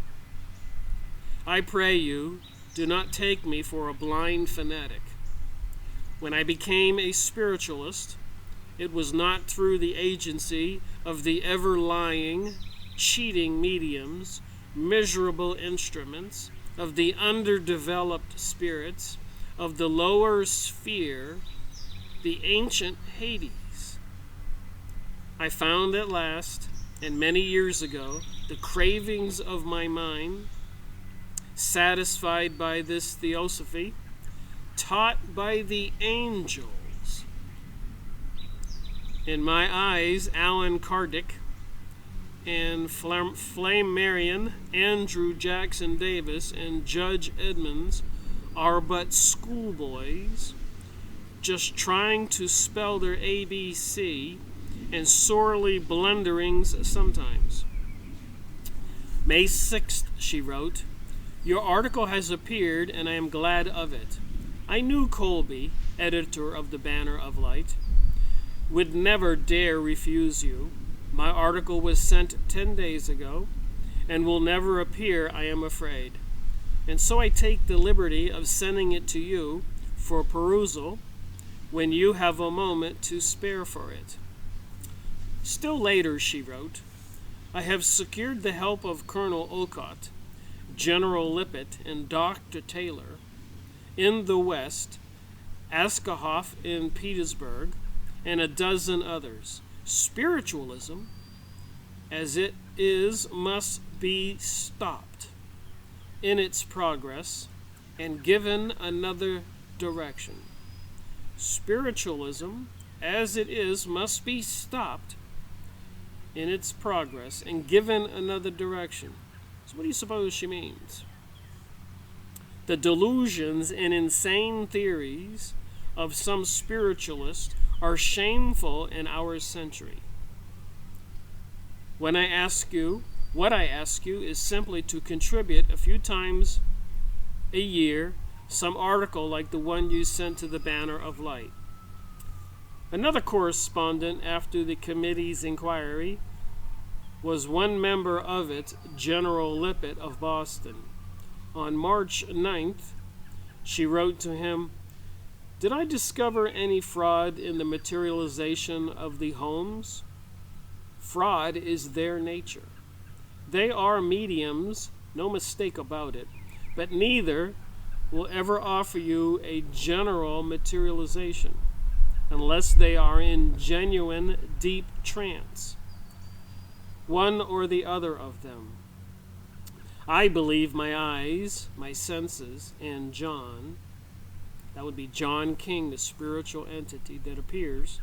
I pray you, do not take me for a blind fanatic. When I became a spiritualist, it was not through the agency of the ever-lying, cheating mediums, miserable instruments, of the underdeveloped spirits, of the lower sphere, the ancient Hades. I found at last, and many years ago, the cravings of my mind, satisfied by this theosophy, taught by the angels. In my eyes, Allan Kardec and Flammarion, Andrew Jackson Davis, and Judge Edmonds are but schoolboys just trying to spell their ABC and sorely blunderings sometimes. May 6th, she wrote, your article has appeared and I am glad of it. I knew Colby, editor of the Banner of Light, would never dare refuse you. My article was sent 10 days ago and will never appear, I am afraid. And so I take the liberty of sending it to you for perusal when you have a moment to spare for it. Still later, she wrote, I have secured the help of Colonel Olcott, General Lippett, and Dr. Taylor in the West, Askahoff in Petersburg, and a dozen others. Spiritualism, as it is, must be stopped in its progress and given another direction. Spiritualism, as it is, must be stopped in its progress and given another direction. So what do you suppose she means? The delusions and insane theories of some spiritualists are shameful in our century. What I ask you is simply to contribute a few times a year some article like the one you sent to the Banner of Light. Another correspondent after the committee's inquiry was one member of it, General Lippett of Boston. On March 9th, she wrote to him, Did I discover any fraud in the materialization of the homes? Fraud is their nature. They are mediums, no mistake about it, but neither will ever offer you a general materialization unless they are in genuine deep trance. One or the other of them. I believe my eyes, my senses, and John, that would be John King, the spiritual entity that appears,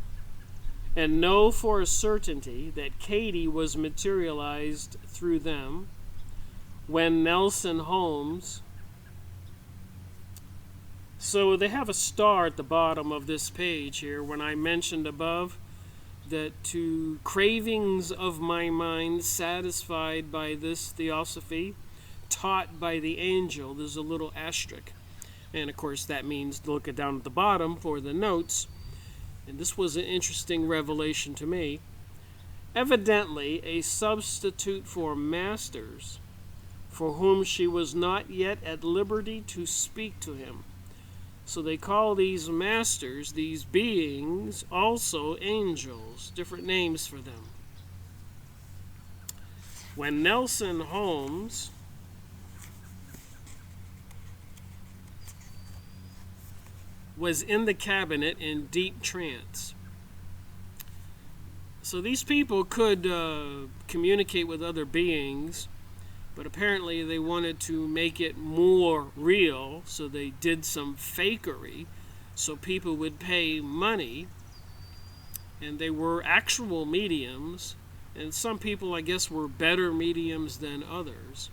and know for a certainty that Katie was materialized through them when Nelson Holmes. So they have a star at the bottom of this page here when I mentioned above that to cravings of my mind satisfied by this theosophy, taught by the angel, there's a little asterisk. And of course that means look it down at the bottom for the notes. And this was an interesting revelation to me. Evidently a substitute for masters for whom she was not yet at liberty to speak to him. So they call these masters, these beings, also angels, different names for them. When Nelson Holmes was in the cabinet in deep trance. So these people could communicate with other beings, but apparently they wanted to make it more real, so they did some fakery so people would pay money, and they were actual mediums, and some people I guess were better mediums than others.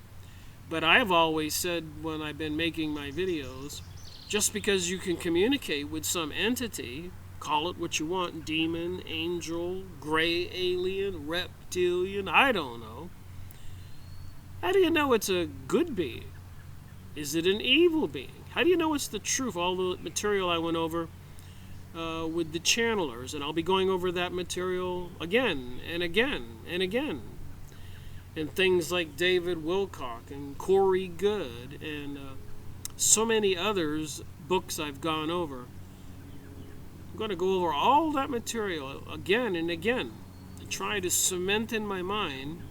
But I've always said when I've been making my videos, just because you can communicate with some entity, call it what you want, demon, angel, gray alien, reptilian, I don't know. How do you know it's a good being? Is it an evil being? How do you know it's the truth? All the material I went over with the channelers, and I'll be going over that material again and again and again. And things like David Wilcock and Corey Good and so many others books I've gone over. I'm going to go over all that material again and again and try to cement in my mind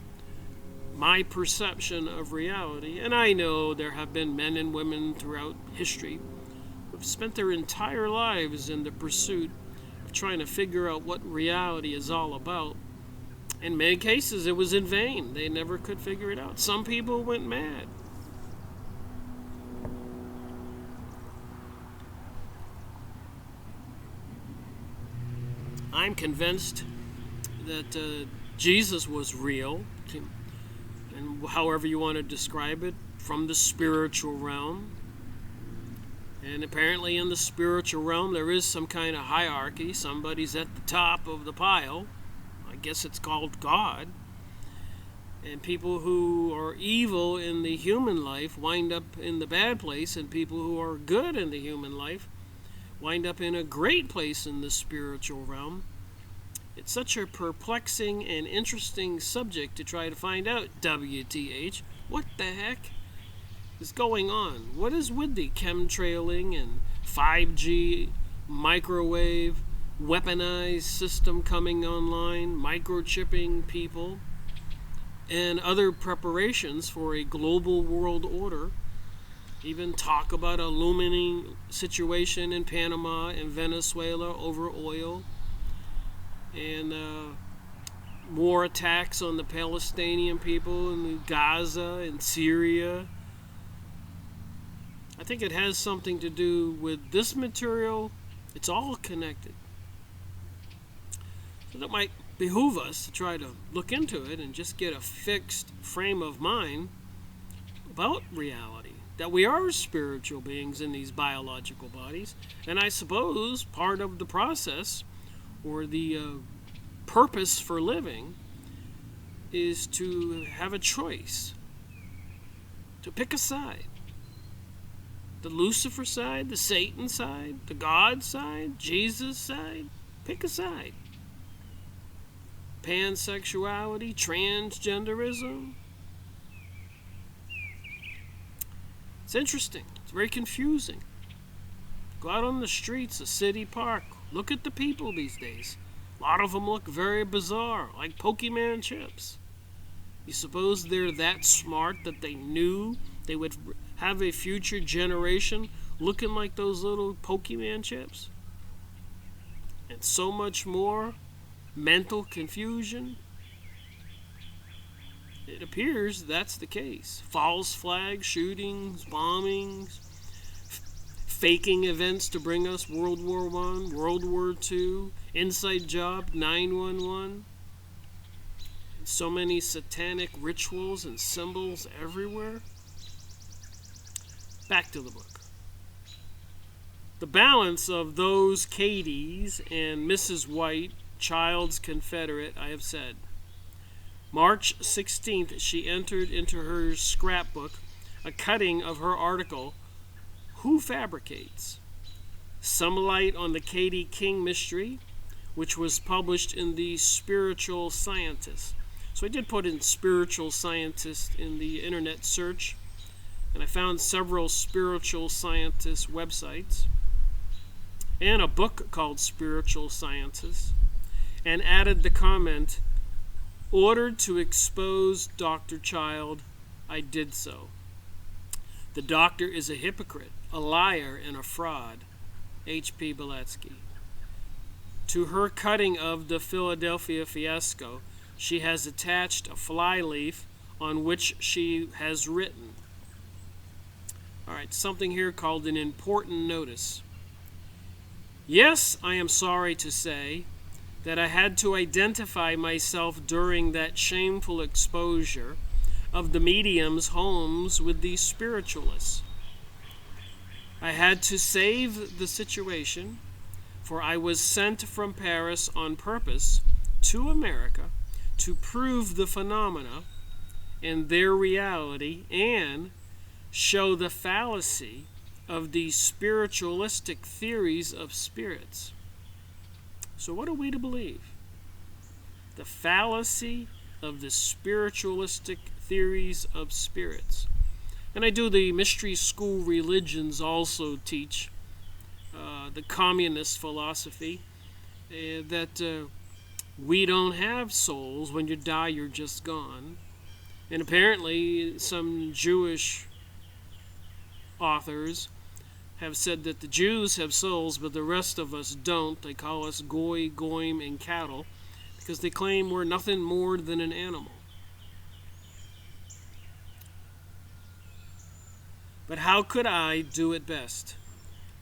my perception of reality. And I know there have been men and women throughout history who have spent their entire lives in the pursuit of trying to figure out what reality is all about. In many cases, it was in vain. They never could figure it out. Some people went mad. I'm convinced that Jesus was real, and however you want to describe it, from the spiritual realm. And apparently in the spiritual realm there is some kind of hierarchy. Somebody's at the top of the pile. I guess it's called God. And people who are evil in the human life wind up in the bad place, and people who are good in the human life wind up in a great place in the spiritual realm. It's such a perplexing and interesting subject to try to find out, WTH, what the heck is going on? What is with the chemtrailing and 5G, microwave, weaponized system coming online, microchipping people, and other preparations for a global world order. Even talk about a looming situation in Panama and Venezuela over oil, and more attacks on the Palestinian people in Gaza and Syria. I think it has something to do with this material. It's all connected. So that might behoove us to try to look into it and just get a fixed frame of mind about reality, that we are spiritual beings in these biological bodies. And I suppose part of the process, or the purpose for living, is to have a choice, to pick a side. The Lucifer side, the Satan side, the God side, Jesus side. Pick a side. Pansexuality, transgenderism. It's interesting. It's very confusing. Go out on the streets of City Park. Look at the people these days. A lot of them look very bizarre, like Pokemon chips. You suppose they're that smart that they knew they would have a future generation looking like those little Pokemon chips? And so much more mental confusion. It appears that's the case. False flag shootings, bombings, faking events to bring us World War I, World War II, inside job 911. So many satanic rituals and symbols everywhere. Back to the book. The balance of those Katie's and Mrs. White, Child's Confederate, I have said. March 16th, she entered into her scrapbook a cutting of her article, Who Fabricates? Some Light on the Katie King Mystery, which was published in the Spiritual Scientist. So I did put in Spiritual Scientist in the internet search, and I found several Spiritual Scientist websites, and a book called Spiritual Scientist, and added the comment, ordered to expose Dr. Child, I did so. The doctor is a hypocrite, a liar, and a fraud. H P Blavatsky. To her cutting of the Philadelphia fiasco, she has attached a flyleaf on which she has written. All right, something here called an important notice. Yes, I am sorry to say that I had to identify myself during that shameful exposure of the mediums' homes with these spiritualists. I had to save the situation, for I was sent from Paris on purpose to America to prove the phenomena and their reality and show the fallacy of these spiritualistic theories of spirits. So what are we to believe? The fallacy of the spiritualistic theories of spirits. And I do the mystery school religions also teach the communist philosophy that we don't have souls. When you die, you're just gone. And apparently some Jewish authors have said that the Jews have souls, but the rest of us don't. They call us goy, goyim, and cattle because they claim we're nothing more than an animal. But how could I do it best?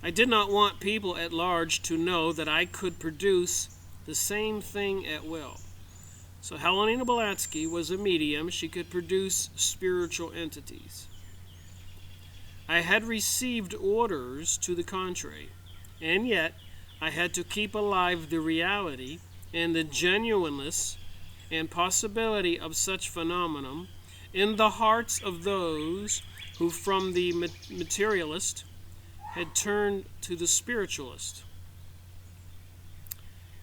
I did not want people at large to know that I could produce the same thing at will. So Helena Blavatsky was a medium. She could produce spiritual entities. I had received orders to the contrary, and yet I had to keep alive the reality and the genuineness and possibility of such phenomenon in the hearts of those who from the materialist had turned to the spiritualist,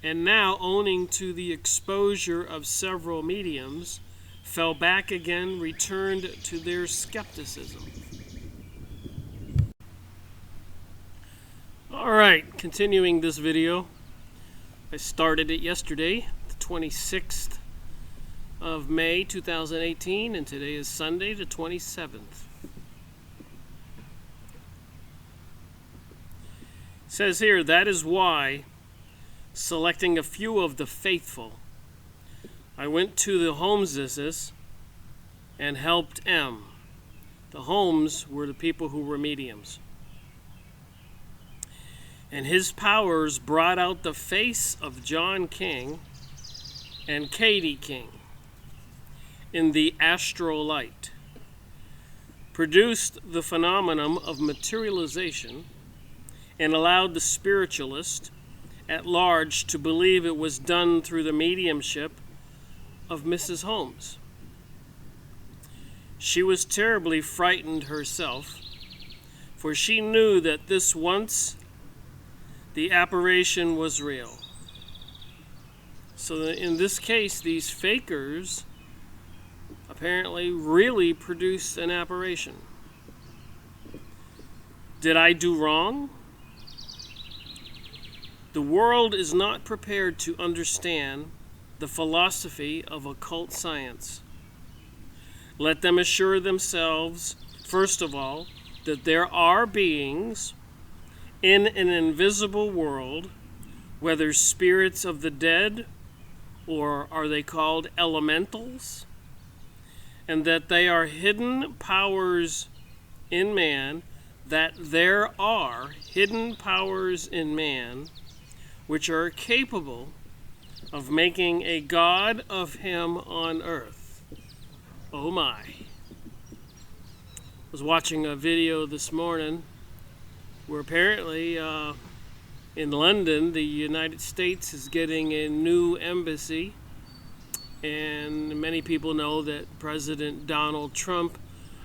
and now, owing to the exposure of several mediums, fell back again, returned to their skepticism. Alright, continuing this video. I started it yesterday, the 26th of May 2018, and today is Sunday the 27th. It says here, that is why, selecting a few of the faithful, I went to the Holmeses and helped M. The Holmes were the people who were mediums. And his powers brought out the face of John King and Katie King in the astral light, produced the phenomenon of materialization, and allowed the spiritualist at large to believe it was done through the mediumship of Mrs. Holmes. She was terribly frightened herself, for she knew that this once the apparition was real. So in this case, these fakers apparently really produced an apparition. Did I do wrong? The world is not prepared to understand the philosophy of occult science. Let them assure themselves, first of all, that there are beings in an invisible world, whether spirits of the dead or are they called elementals, and that they are hidden powers in man, that there are hidden powers in man which are capable of making a god of him on earth. Oh my. I was watching a video this morning where apparently in London, the United States is getting a new embassy, and many people know that President Donald Trump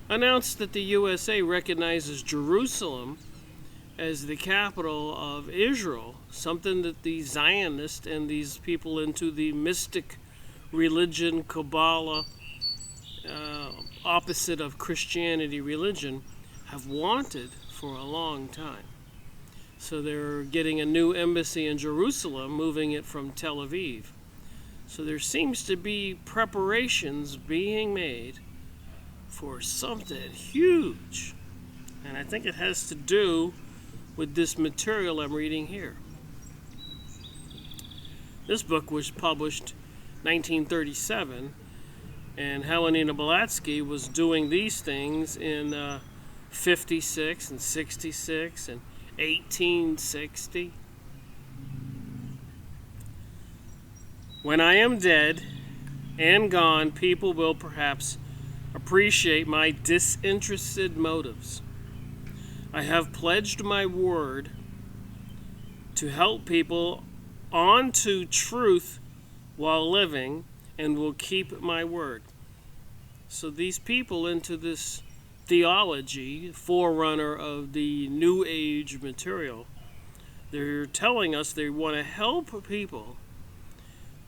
announced that the USA recognizes Jerusalem as the capital of Israel, something that the Zionists and these people into the mystic religion, Kabbalah, opposite of Christianity religion, have wanted for a long time. So they're getting a new embassy in Jerusalem, moving it from Tel Aviv. So there seems to be preparations being made for something huge. And I think it has to do with this material I'm reading here. This book was published 1937, and Helena Blavatsky was doing these things in 56 and 66 and 1860. When I am dead and gone, people will perhaps appreciate my disinterested motives. I have pledged my word to help people on to truth while living, and will keep my word. So these people into this theology, forerunner of the New Age material, they're telling us they want to help people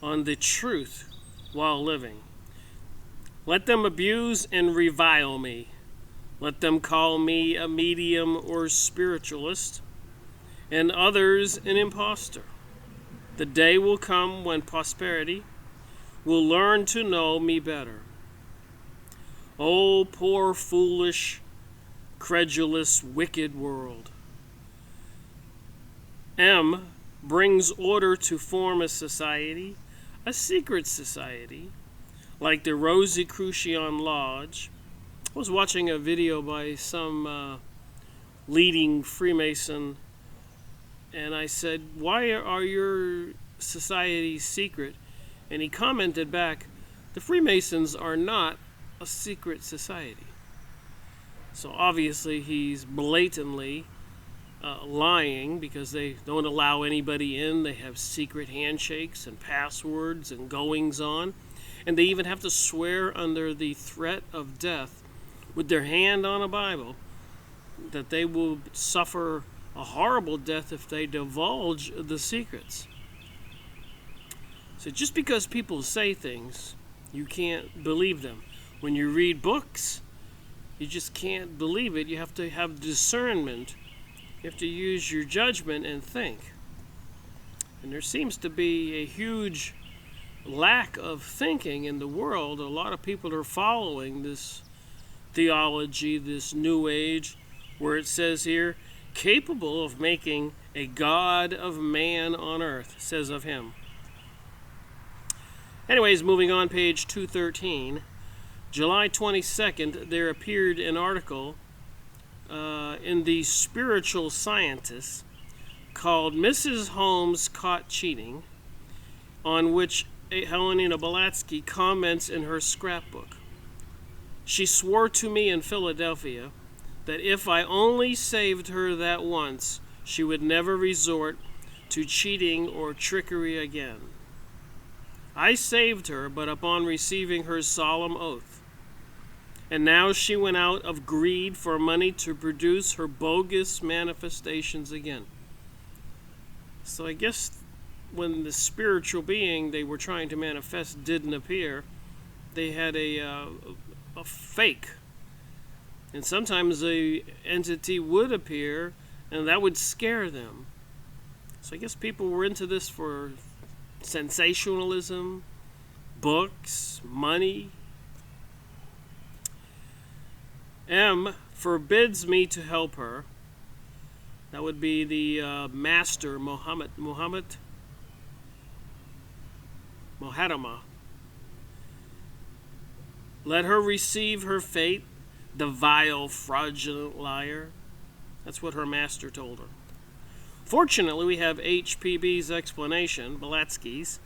on the truth while living. Let them abuse and revile me. Let them call me a medium or spiritualist, and others an impostor. The day will come when posterity will learn to know me better. Oh, poor, foolish, credulous, wicked world. M brings order to form a society, a secret society, like the Rosicrucian Lodge. I was watching a video by some leading Freemason, and I said, why are your societies secret? And he commented back, the Freemasons are not a secret society. So obviously he's blatantly lying, because they don't allow anybody in. They have secret handshakes and passwords and goings on. And they even have to swear under the threat of death with their hand on a Bible that they will suffer a horrible death if they divulge the secrets. So just because people say things, you can't believe them. When you read books, you just can't believe it. You have to have discernment You have to use your judgment and think. And there seems to be a huge lack of thinking in the world. A lot of people are following this theology, this New Age, where it says here, capable of making a God of man on earth, says of him. Anyways, moving on, page 213. July 22nd, there appeared an article in the Spiritual Scientist called Mrs. Holmes Caught Cheating, on which Helena Blavatsky comments in her scrapbook. She swore to me in Philadelphia that if I only saved her that once, she would never resort to cheating or trickery again. I saved her, but upon receiving her solemn oath. And now she went out of greed for money to produce her bogus manifestations again. So I guess when the spiritual being they were trying to manifest didn't appear, they had a fake. And sometimes the entity would appear, and that would scare them. So I guess people were into this for sensationalism, books, money. M forbids me to help her. That would be the master, Muhammad. Let her receive her fate, the vile, fraudulent liar. That's what her master told her. Fortunately, we have HPB's explanation, Blavatsky's,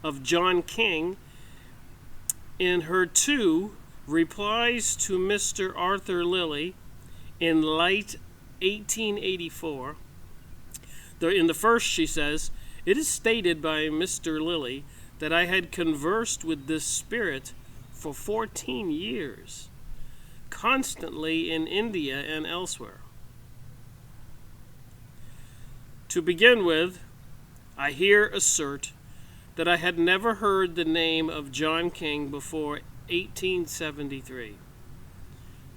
of John King in her 2 replies to Mr. Arthur Lilly in late 1884. In the first, she says, "It is stated by Mr. Lilly that I had conversed with this spirit for 14 years, constantly in India and elsewhere. To begin with, I here assert that I had never heard the name of John King before 1873.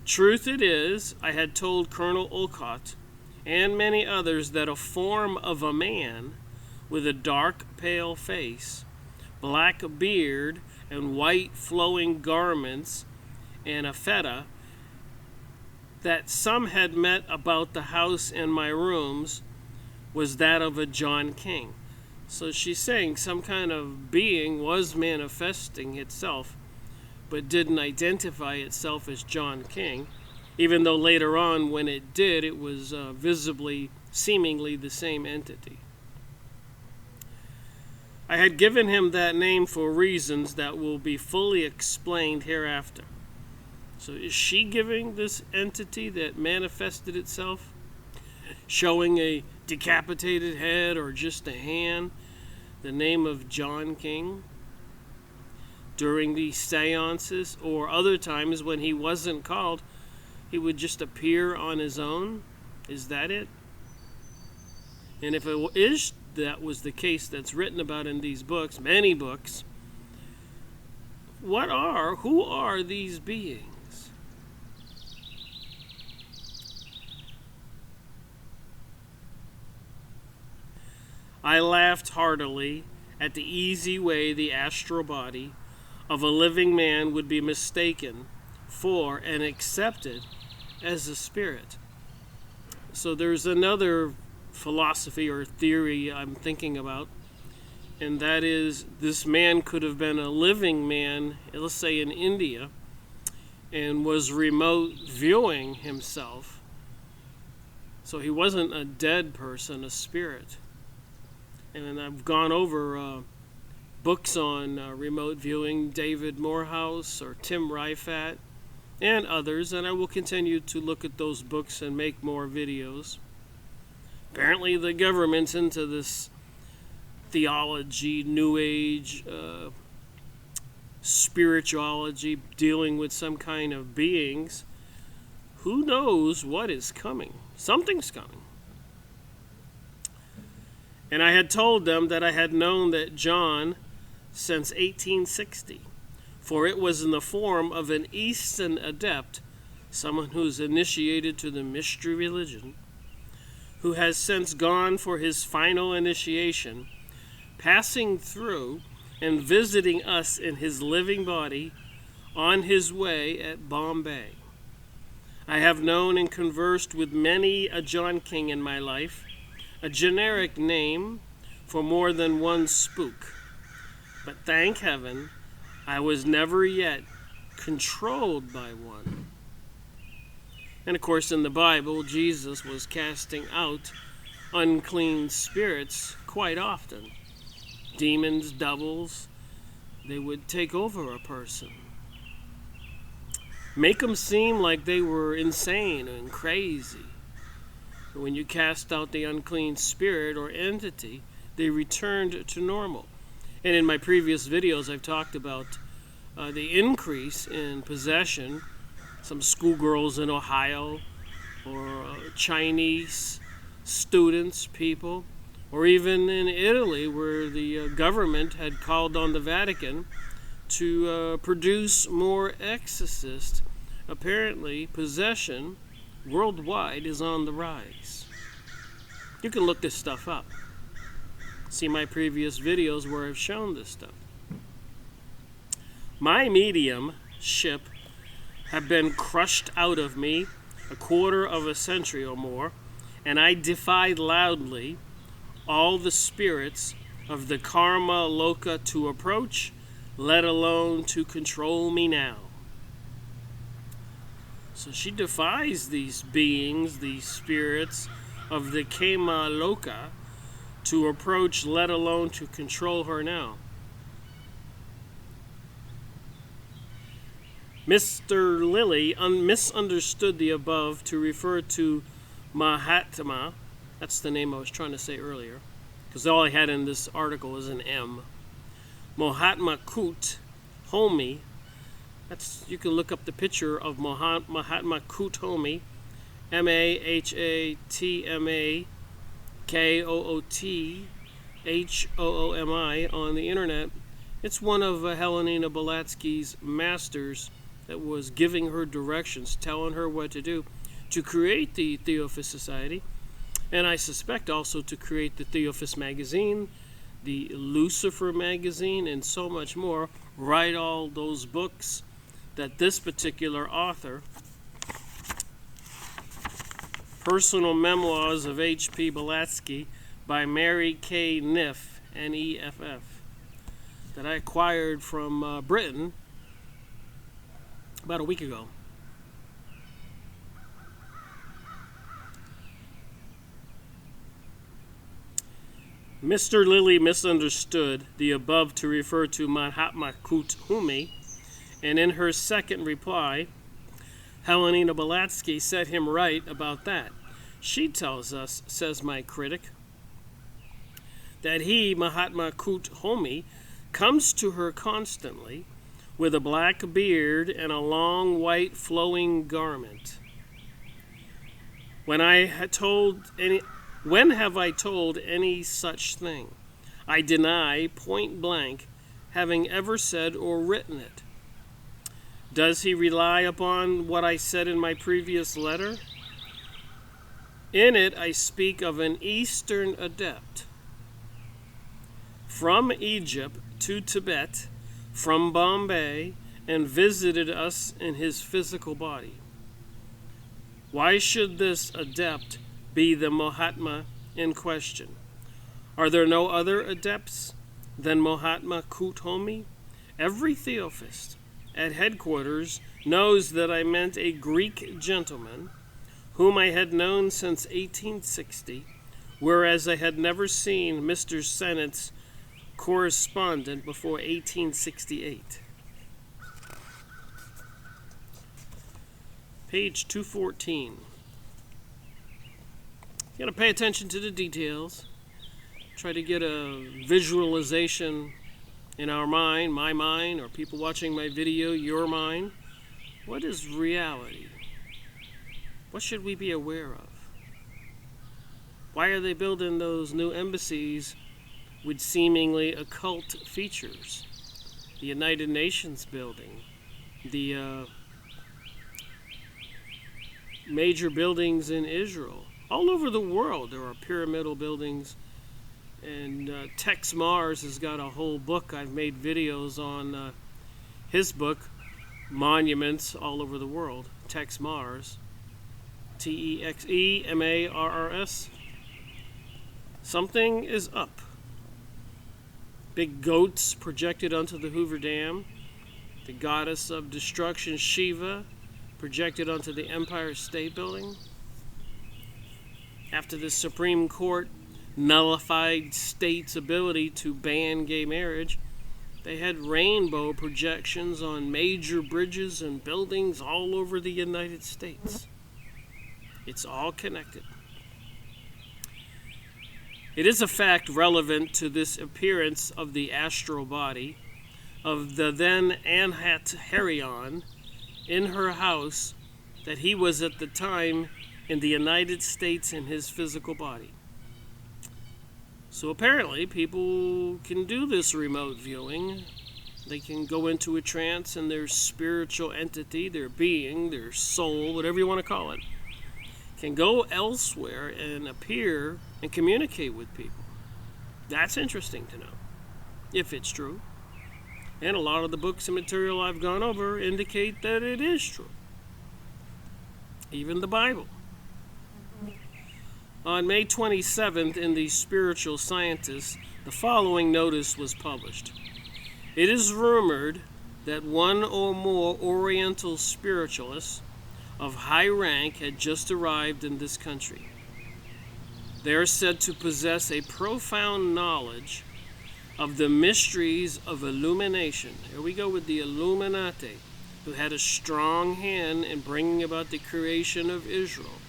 Truth it is, I had told Colonel Olcott and many others that a form of a man with a dark, pale face, black beard, and white flowing garments, and a feta, that some had met about the house and my rooms, was that of a John King." So she's saying some kind of being was manifesting itself, but didn't identify itself as John King, even though later on when it did, it was visibly, seemingly the same entity. I had given him that name for reasons that will be fully explained hereafter. So is she giving this entity that manifested itself, showing a decapitated head or just a hand, the name of John King during these seances, or other times when he wasn't called, he would just appear on his own? Is that it? And if it is, that was the case that's written about in these books, many books, who are these beings? I laughed heartily at the easy way the astral body of a living man would be mistaken for and accepted as a spirit. So there's another philosophy or theory I'm thinking about, and that is this man could have been a living man, let's say in India, and was remote viewing himself. So he wasn't a dead person, a spirit. And I've gone over books on remote viewing, David Morehouse or Tim Rifat and others, and I will continue to look at those books and make more videos. Apparently the government's into this theology, New Age, spirituality, dealing with some kind of beings. Who knows what is coming? Something's coming. And I had told them that I had known that John since 1860, for it was in the form of an Eastern adept, someone who's initiated to the mystery religion, who has since gone for his final initiation, passing through and visiting us in his living body on his way at Bombay. I have known and conversed with many a John King in my life, a generic name for more than one spook. But thank heaven, I was never yet controlled by one. And of course, in the Bible, Jesus was casting out unclean spirits quite often. Demons, devils, they would take over a person. Make them seem like they were insane and crazy. But when you cast out the unclean spirit or entity, they returned to normal. And in my previous videos, I've talked about the increase in possession. Some schoolgirls in Ohio, or Chinese students, people, or even in Italy, where the government had called on the Vatican to produce more exorcists. Apparently, possession worldwide is on the rise. You can look this stuff up. See my previous videos where I've shown this stuff. My mediumship have been crushed out of me a quarter of a century or more, and I defied loudly all the spirits of the karma loka to approach, let alone to control me now. So she defies these beings, these spirits of the kama loka to approach, let alone to control her now. Mr. Lilly misunderstood the above to refer to Mahatma. That's the name I was trying to say earlier, because all I had in this article was an M. Mahatma Kut Homi. You can look up the picture of Mahatma Kut Homi, Mahatmakoothoomi, on the internet. It's one of Helena Blavatsky's masters that was giving her directions, telling her what to do to create the Theosophist Society, and I suspect also to create the Theosophist magazine, the Lucifer magazine, and so much more. Write all those books that this particular author, Personal Memoirs of H P Blavatsky by Mary Neef, N-E-F-F, that I acquired from Britain about a week ago. Mr. Lilly misunderstood the above to refer to Mahatma Kut Homi, and in her second reply, Helena Blavatsky set him right about that. She tells us, says my critic, that he, Mahatma Kut Homi, comes to her constantly with a black beard and a long white flowing garment. When have I told any such thing? I deny point blank having ever said or written it. Does he rely upon what I said in my previous letter? In it I speak of an Eastern adept from Egypt to Tibet, from Bombay, and visited us in his physical body. Why should this adept be the Mahatma in question? Are there no other adepts than Mahatma Kut Homi? Every Theosophist at headquarters knows that I meant a Greek gentleman whom I had known since 1860, whereas I had never seen Mr. Sennett's correspondent before 1868. Page 214. You got to pay attention to the details. Try to get a visualization in our mind, my mind, or people watching my video, your mind. What is reality? What should we be aware of? Why are they building those new embassies with seemingly occult features? The United Nations building, the major buildings in Israel, All over the world there are pyramidal buildings, and Tex Mars has got a whole book. I've made videos on his book, Monuments All Over the World. Tex Mars, Texemarrs. Something is up. Big goats projected onto the Hoover Dam. The goddess of destruction, Shiva, projected onto the Empire State Building. After the Supreme Court nullified states' ability to ban gay marriage, they had rainbow projections on major bridges and buildings all over the United States. It's all connected. It is a fact relevant to this appearance of the astral body of the then Anhat-Herion in her house that he was at the time in the United States in his physical body. So apparently people can do this remote viewing. They can go into a trance and their spiritual entity, their being, their soul, whatever you want to call it, can go elsewhere and appear and communicate with people. That's interesting to know, if it's true. And a lot of the books and material I've gone over indicate that it is true. Even the Bible. On May 27th in the Spiritual Scientist, the following notice was published. It is rumored that one or more Oriental spiritualists of high rank had just arrived in this country. They are said to possess a profound knowledge of the mysteries of illumination. Here we go with the Illuminati, who had a strong hand in bringing about the creation of Israel.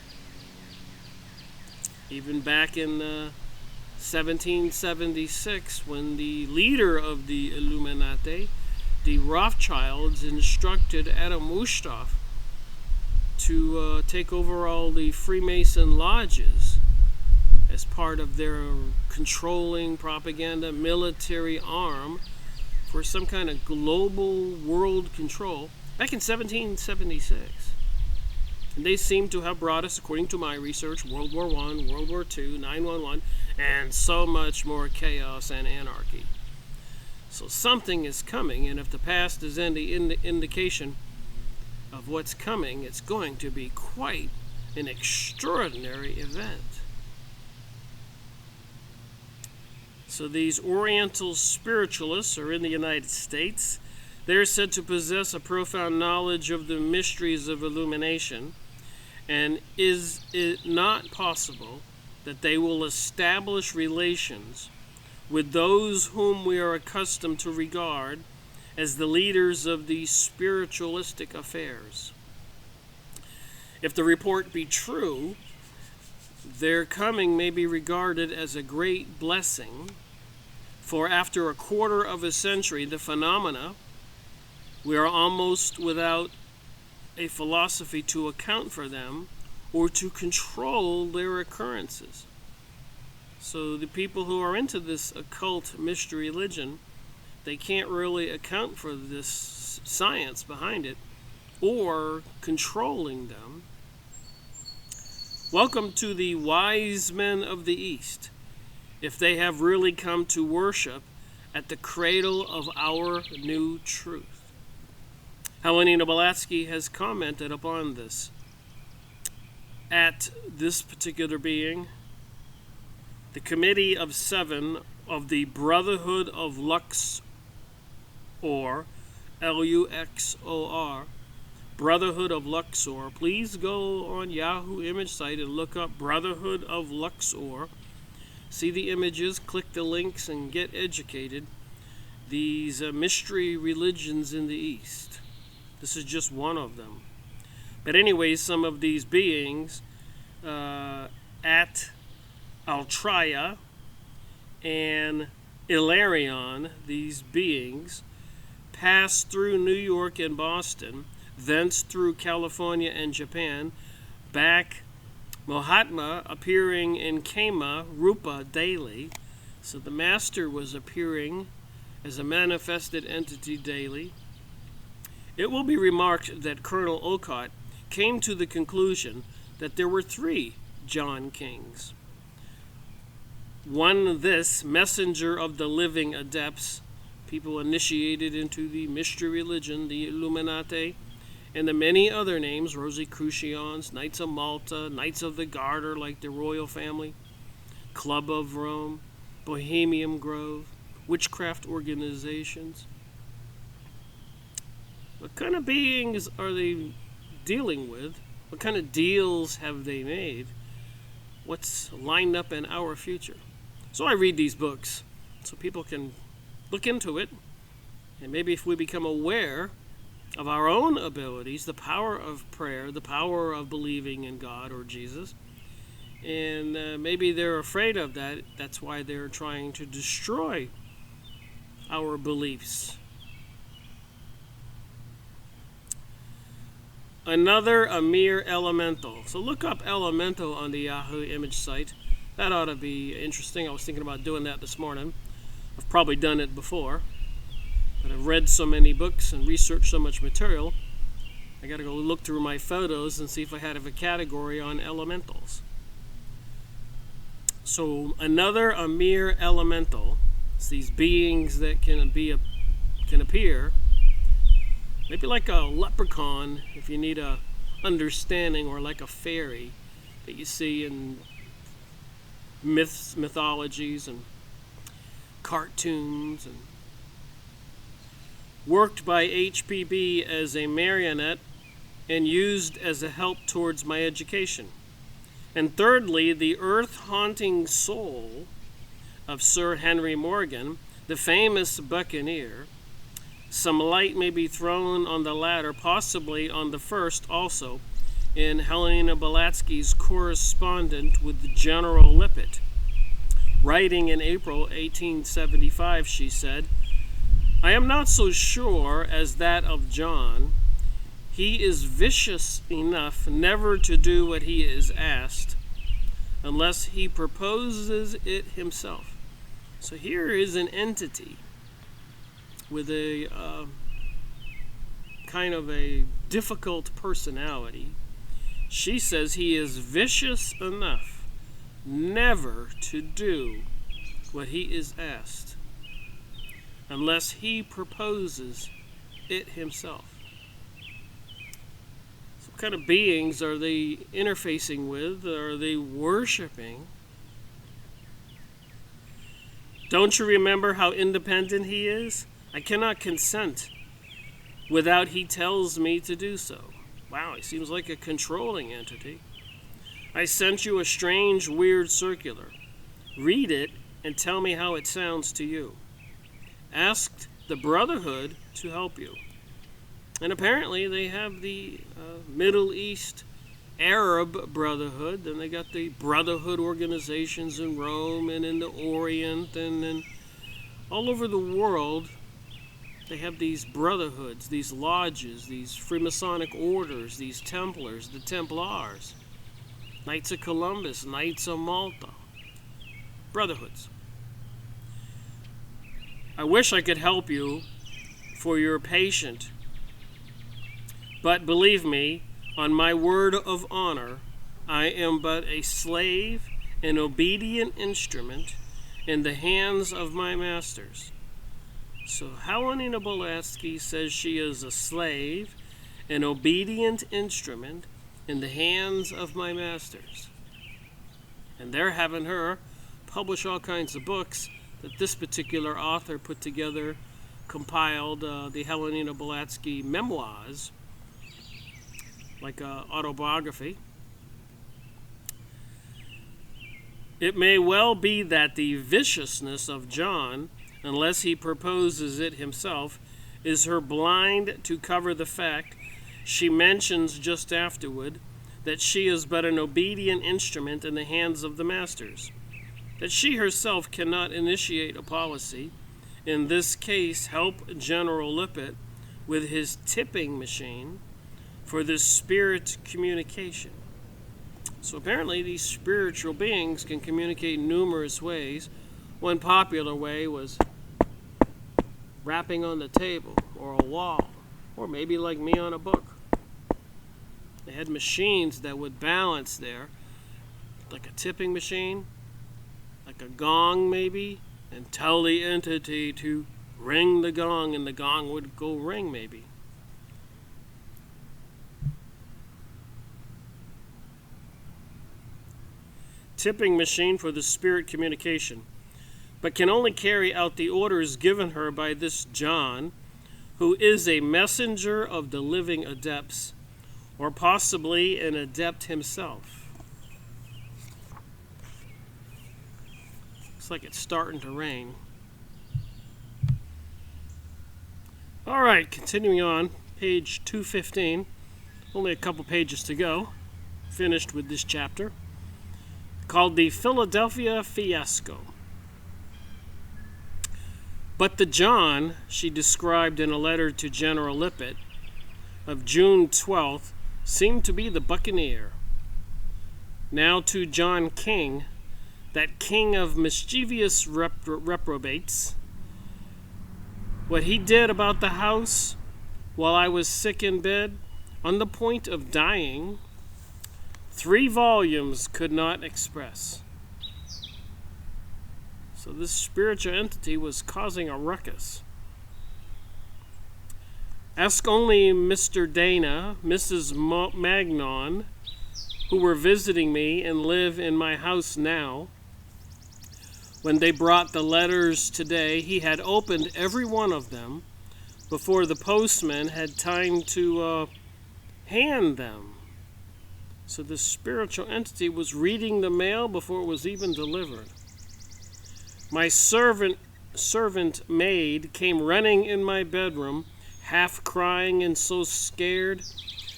Even back in 1776, when the leader of the Illuminati, the Rothschilds, instructed Adam Weishaupt to take over all the Freemason lodges as part of their controlling propaganda military arm for some kind of global world control back in 1776. And they seem to have brought us, according to my research, World War I, World War II, 9/11, and so much more chaos and anarchy. So something is coming, and if the past is any indication of what's coming, it's going to be quite an extraordinary event. So these Oriental spiritualists are in the United States. They're said to possess a profound knowledge of the mysteries of illumination, and is it not possible that they will establish relations with those whom we are accustomed to regard as the leaders of these spiritualistic affairs? If the report be true, their coming may be regarded as a great blessing, for after a quarter of a century, the phenomena, we are almost without a philosophy to account for them or to control their occurrences. So the people who are into this occult mystery religion, they can't really account for this science behind it or controlling them. Welcome to the wise men of the East, if they have really come to worship at the cradle of our new truth. Mary Blavatsky has commented upon this. At this particular being, the Committee of Seven of the Brotherhood of Luxor, Luxor, Brotherhood of Luxor. Please go on Yahoo image site and look up Brotherhood of Luxor. See the images, click the links, and get educated. These mystery religions in the East. This is just one of them. But anyway, some of these beings at Altria and Ilarion, these beings, passed through New York and Boston, thence through California and Japan, back Mahatma appearing in Kama Rupa daily. So the Master was appearing as a manifested entity daily. It will be remarked that Colonel Olcott came to the conclusion that there were three John Kings. One, this messenger of the living adepts, people initiated into the mystery religion, the Illuminati, and the many other names, Rosicrucians, Knights of Malta, Knights of the Garter, like the royal family, Club of Rome, Bohemian Grove, witchcraft organizations. What kind of beings are they dealing with? What kind of deals have they made? What's lined up in our future? So I read these books so people can look into it, and maybe if we become aware of our own abilities, the power of prayer, the power of believing in God or Jesus, and maybe they're afraid of that. That's why they're trying to destroy our beliefs. Another, a mere elemental. So look up elemental on the Yahoo image site. That ought to be interesting. I was thinking about doing that this morning. I've probably done it before, but I've read so many books and researched so much material, I got to go look through my photos and see if I had a category on elementals. So another, a mere elemental. It's these beings that can appear, maybe like a leprechaun if you need a understanding, or like a fairy that you see in myths, mythologies, and cartoons, and worked by HPB as a marionette and used as a help towards my education. And thirdly, the earth-haunting soul of Sir Henry Morgan, the famous buccaneer. Some light may be thrown on the latter, possibly on the first also, in Helena Blavatsky's correspondent with General Lippet. Writing in April 1875, she said, "I am not so sure as that of John. He is vicious enough never to do what he is asked, unless he proposes it himself." So here is an entity with a kind of a difficult personality. She says he is vicious enough never to do what he is asked, unless he proposes it himself. So what kind of beings are they interfacing with? Are they worshiping? Don't you remember how independent he is? I cannot consent without he tells me to do so. Wow, he seems like a controlling entity. I sent you a strange, weird circular. Read it and tell me how it sounds to you. Ask the Brotherhood to help you. And apparently they have the Middle East Arab Brotherhood, and they got the Brotherhood organizations in Rome and in the Orient and in all over the world. They have these brotherhoods, these lodges, these Freemasonic orders, these Templars, the Templars, Knights of Columbus, Knights of Malta, brotherhoods. I wish I could help you, for you're patient, but believe me, on my word of honor, I am but a slave, an obedient instrument in the hands of my masters. So Helena Blavatsky says she is a slave, an obedient instrument in the hands of my masters. And they're having her publish all kinds of books that this particular author put together, compiled the Helena Blavatsky Memoirs, like an autobiography. It may well be that the viciousness of John, unless he proposes it himself, is her blind to cover the fact she mentions just afterward, that she is but an obedient instrument in the hands of the masters, that she herself cannot initiate a policy, in this case help General Lippet with his tipping machine for this spirit communication. So apparently these spiritual beings can communicate in numerous ways. One popular way was rapping on the table or a wall, or maybe like me on a book. They had machines that would balance there like a tipping machine, like a gong maybe, and tell the entity to ring the gong, and the gong would go ring maybe. Tipping machine for the spirit communication, but can only carry out the orders given her by this John, who is a messenger of the living adepts, or possibly an adept himself. Looks like it's starting to rain. All right, continuing on, page 215. Only a couple pages to go. Finished with this chapter, called the Philadelphia Fiasco. But the John she described in a letter to General Lippett of June 12th seemed to be the buccaneer. Now to John King, that king of mischievous reprobates, what he did about the house while I was sick in bed, on the point of dying, 3 volumes could not express. So this spiritual entity was causing a ruckus. Ask only Mr. Dana, Mrs. Magnon, who were visiting me and live in my house now. When they brought the letters today, he had opened every one of them before the postman had time to hand them. So the spiritual entity was reading the mail before it was even delivered. My servant maid came running in my bedroom, half crying and so scared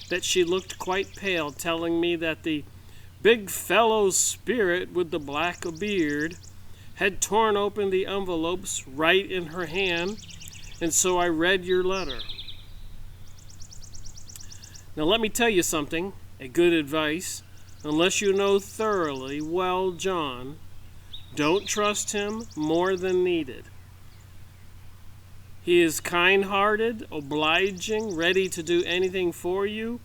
that she looked quite pale, telling me that the big fellow spirit with the black beard had torn open the envelopes right in her hand, and so I read your letter. Now let me tell you something, a good advice. Unless you know thoroughly well John, don't trust him more than needed. He is kind-hearted, obliging, ready to do anything for you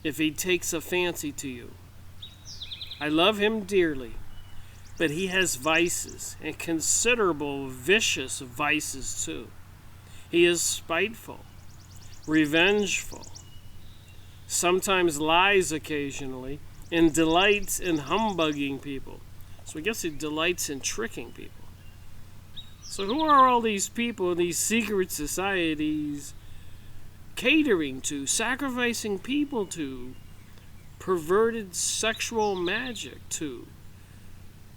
if he takes a fancy to you. I love him dearly, but he has vices, and considerable vicious vices too. He is spiteful, revengeful, sometimes lies occasionally, and delights in humbugging people. So I guess he delights in tricking people. So who are all these people, these secret societies, catering to, sacrificing people to, perverted sexual magic to?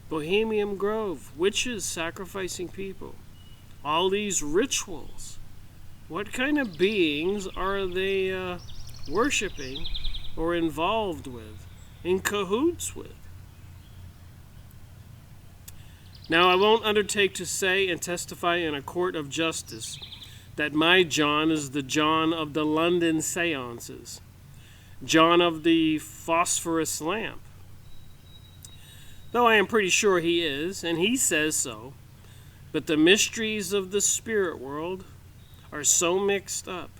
Bohemian Grove, witches sacrificing people. All these rituals. What kind of beings are they worshiping or involved with, in cahoots with? Now I won't undertake to say and testify in a court of justice that my John is the John of the London seances, John of the phosphorus lamp, though I am pretty sure he is, and he says so. But the mysteries of the spirit world are so mixed up.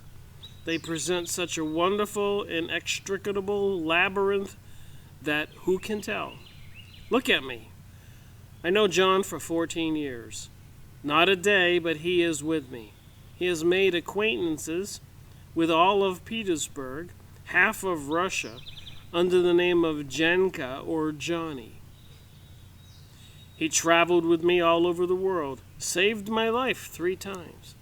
They present such a wonderful, inextricable labyrinth that who can tell? Look at me. I know John for 14 years. Not a day, but he is with me. He has made acquaintances with all of Petersburg, half of Russia, under the name of Jenka or Johnny. He traveled with me all over the world, saved my life 3 times.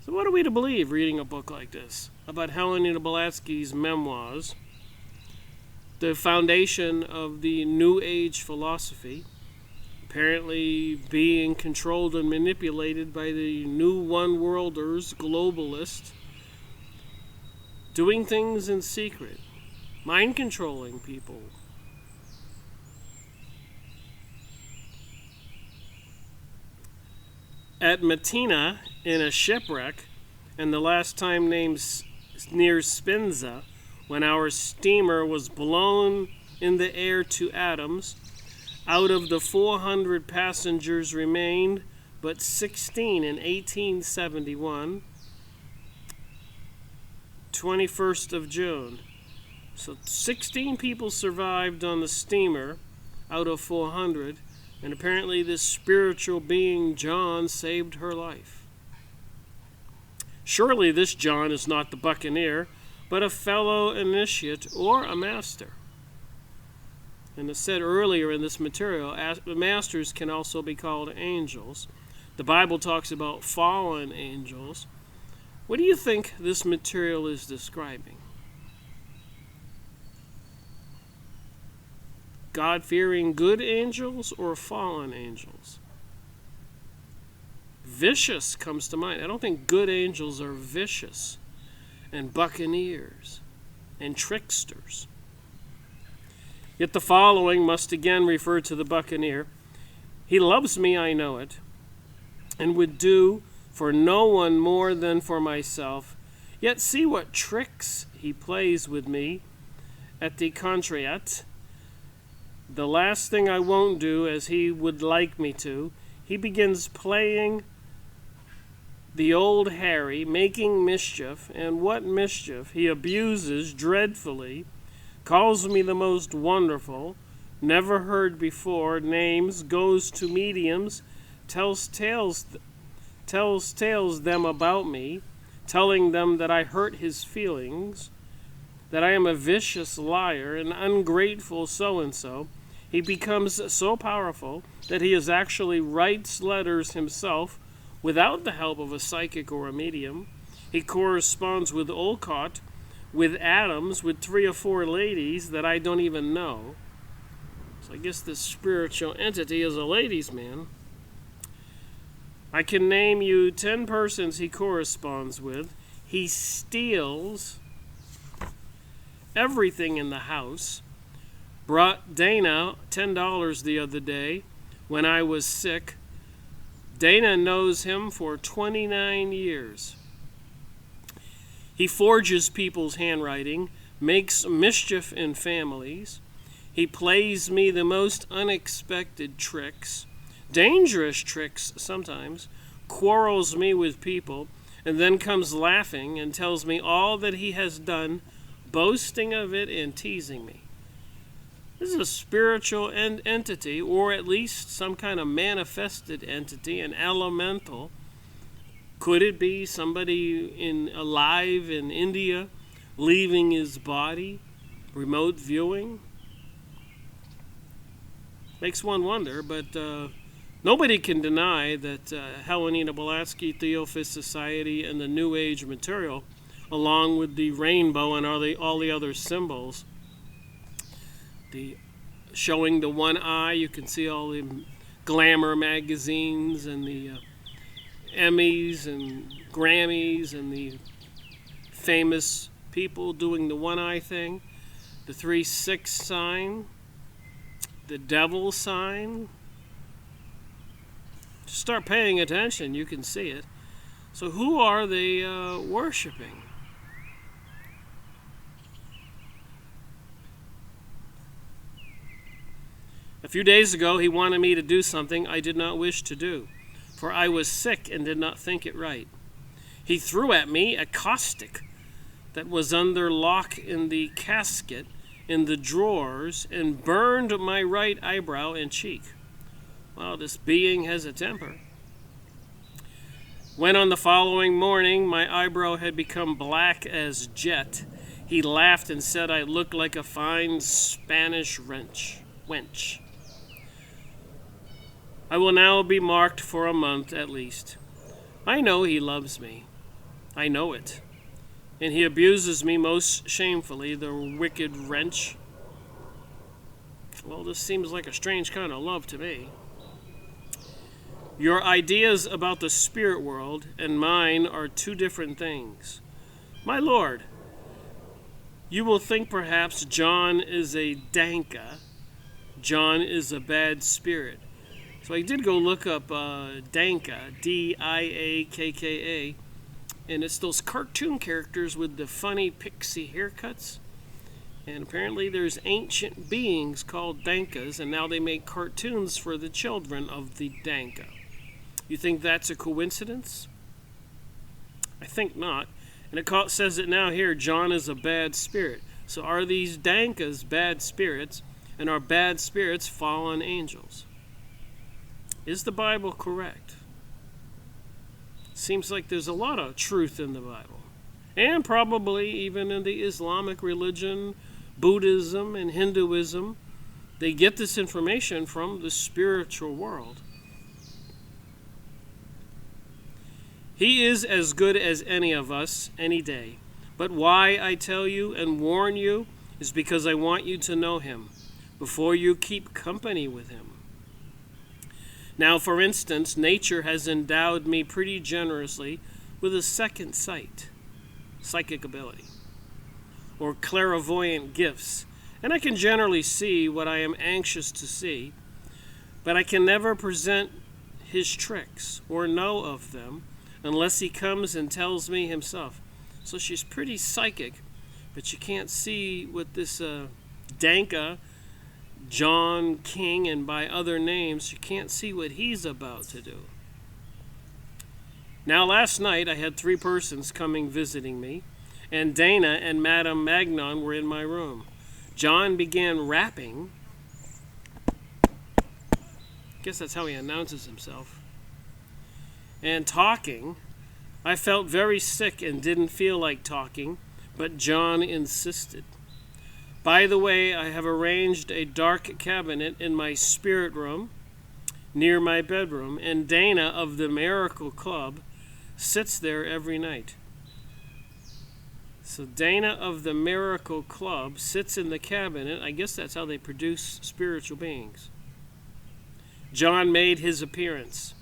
So what are we to believe reading a book like this about Helena Blavatsky's memoirs, the foundation of the New Age philosophy, apparently being controlled and manipulated by the New One-Worlders, globalists, doing things in secret, mind-controlling people? At Matina, in a shipwreck, and the last time named near Spinza, when our steamer was blown in the air to atoms, out of the 400 passengers remained but 16 in 1871, 21st of June. So 16 people survived on the steamer out of 400, and apparently this spiritual being, John, saved her life. Surely this John is not the buccaneer, but a fellow initiate or a master. And as said earlier in this material, masters can also be called angels. The Bible talks about fallen angels. What do you think this material is describing? God-fearing good angels or fallen angels? Vicious comes to mind. I don't think good angels are vicious and buccaneers and tricksters. Yet the following must again refer to the buccaneer. He loves me, I know it, and would do for no one more than for myself. Yet see what tricks he plays with me at the contrariat. The last thing I won't do as he would like me to, he begins playing the old Harry, making mischief, and what mischief? He abuses dreadfully, calls me the most wonderful, never heard before, names, goes to mediums, tells tales them about me, telling them that I hurt his feelings, that I am a vicious liar, an ungrateful so-and-so. He becomes so powerful that he actually writes letters himself without the help of a psychic or a medium. He corresponds with Olcott, with Adams, with 3 or 4 ladies that I don't even know. So I guess this spiritual entity is a ladies' man. I can name you 10 persons he corresponds with. He steals everything in the house. Brought Dana $10 the other day when I was sick. Dana knows him for 29 years. He forges people's handwriting, makes mischief in families. He plays me the most unexpected tricks, dangerous tricks sometimes, quarrels me with people, and then comes laughing and tells me all that he has done, boasting of it and teasing me. This is a spiritual entity, or at least some kind of manifested entity, an elemental. Could it be somebody alive in India, leaving his body, remote viewing? Makes one wonder, but nobody can deny that Helena Blavatsky, Theophist Society, and the New Age material, along with the rainbow and all the other symbols, showing the one eye. You can see all the glamour magazines and the Emmys and Grammys and the famous people doing the one eye thing. The 3-6 sign, the devil sign. Just start paying attention, you can see it. So who are they worshiping? A few days ago, he wanted me to do something I did not wish to do, for I was sick and did not think it right. He threw at me a caustic that was under lock in the casket in the drawers and burned my right eyebrow and cheek. Well, this being has a temper. When on the following morning my eyebrow had become black as jet, he laughed and said I looked like a fine Spanish wench. I will now be marked for a month at least. I know he loves me. I know it. And he abuses me most shamefully, the wicked wretch. Well, this seems like a strange kind of love to me. Your ideas about the spirit world and mine are 2 different things. My Lord, you will think perhaps John is a Danka. John is a bad spirit. So I did go look up Danka, D-I-A-K-K-A, and it's those cartoon characters with the funny pixie haircuts. And apparently there's ancient beings called Dankas, and now they make cartoons for the children of the Danka. You think that's a coincidence? I think not. And it says it now here, John is a bad spirit. So are these Dankas bad spirits, and are bad spirits fallen angels? Is the Bible correct? Seems like there's a lot of truth in the Bible, and probably even in the Islamic religion, Buddhism, and Hinduism. They get this information from the spiritual world. He is as good as any of us any day. But why I tell you and warn you is because I want you to know him before you keep company with him. Now, for instance, nature has endowed me pretty generously with a second sight, psychic ability, or clairvoyant gifts, and I can generally see what I am anxious to see, but I can never present his tricks or know of them unless he comes and tells me himself. So she's pretty psychic, but you can't see what this Danka, John King, and by other names, you can't see what he's about to do. Now, last night I had 3 persons coming visiting me, and Dana and Madame Magnon were in my room. John began rapping. I guess that's how he announces himself. And talking. I felt very sick and didn't feel like talking, but John insisted. By the way, I have arranged a dark cabinet in my spirit room near my bedroom, and Dana of the Miracle Club sits there every night. So Dana of the Miracle Club sits in the cabinet. I guess that's how they produce spiritual beings. John made his appearance.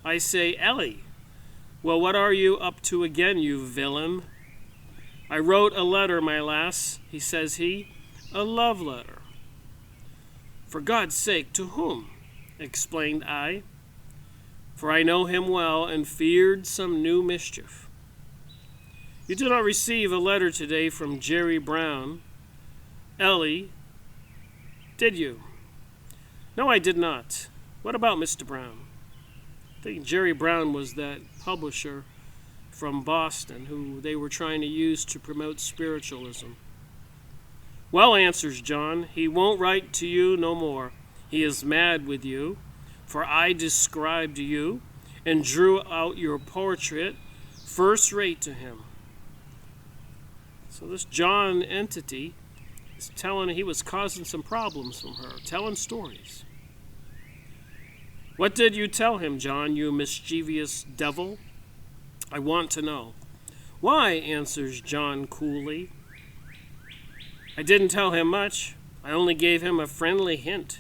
I say, Ellie, well, what are you up to again, you villain? I wrote a letter, my lass, says he, a love letter. For God's sake, to whom? Explained I, for I know him well and feared some new mischief. You did not receive a letter today from Jerry Brown, Ellie, did you? No, I did not. What about Mr. Brown? I think Jerry Brown was that publisher from Boston who they were trying to use to promote spiritualism. Well, answers John, he won't write to you no more. He is mad with you, for I described you and drew out your portrait first rate to him. So this John entity is telling he was causing some problems from her, telling stories. What did you tell him, John, you mischievous devil? I want to know. Why, answers John coolly. I didn't tell him much. I only gave him a friendly hint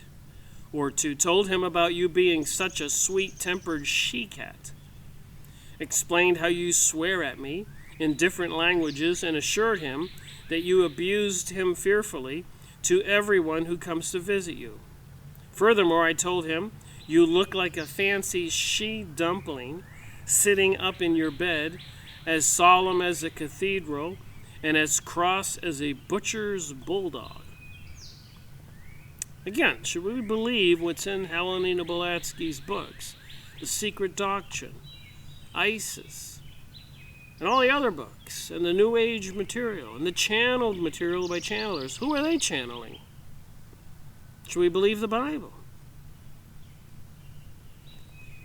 or two, told him about you being such a sweet-tempered she-cat, explained how you swear at me in different languages, and assured him that you abused him fearfully to everyone who comes to visit you. Furthermore, I told him you look like a fancy she-dumpling sitting up in your bed, as solemn as a cathedral and as cross as a butcher's bulldog. Again, should we believe what's in Helena Blavatsky's books, The Secret Doctrine, ISIS, and all the other books, and the New Age material, and the channeled material by channelers? Who are they channeling? Should we believe the Bible?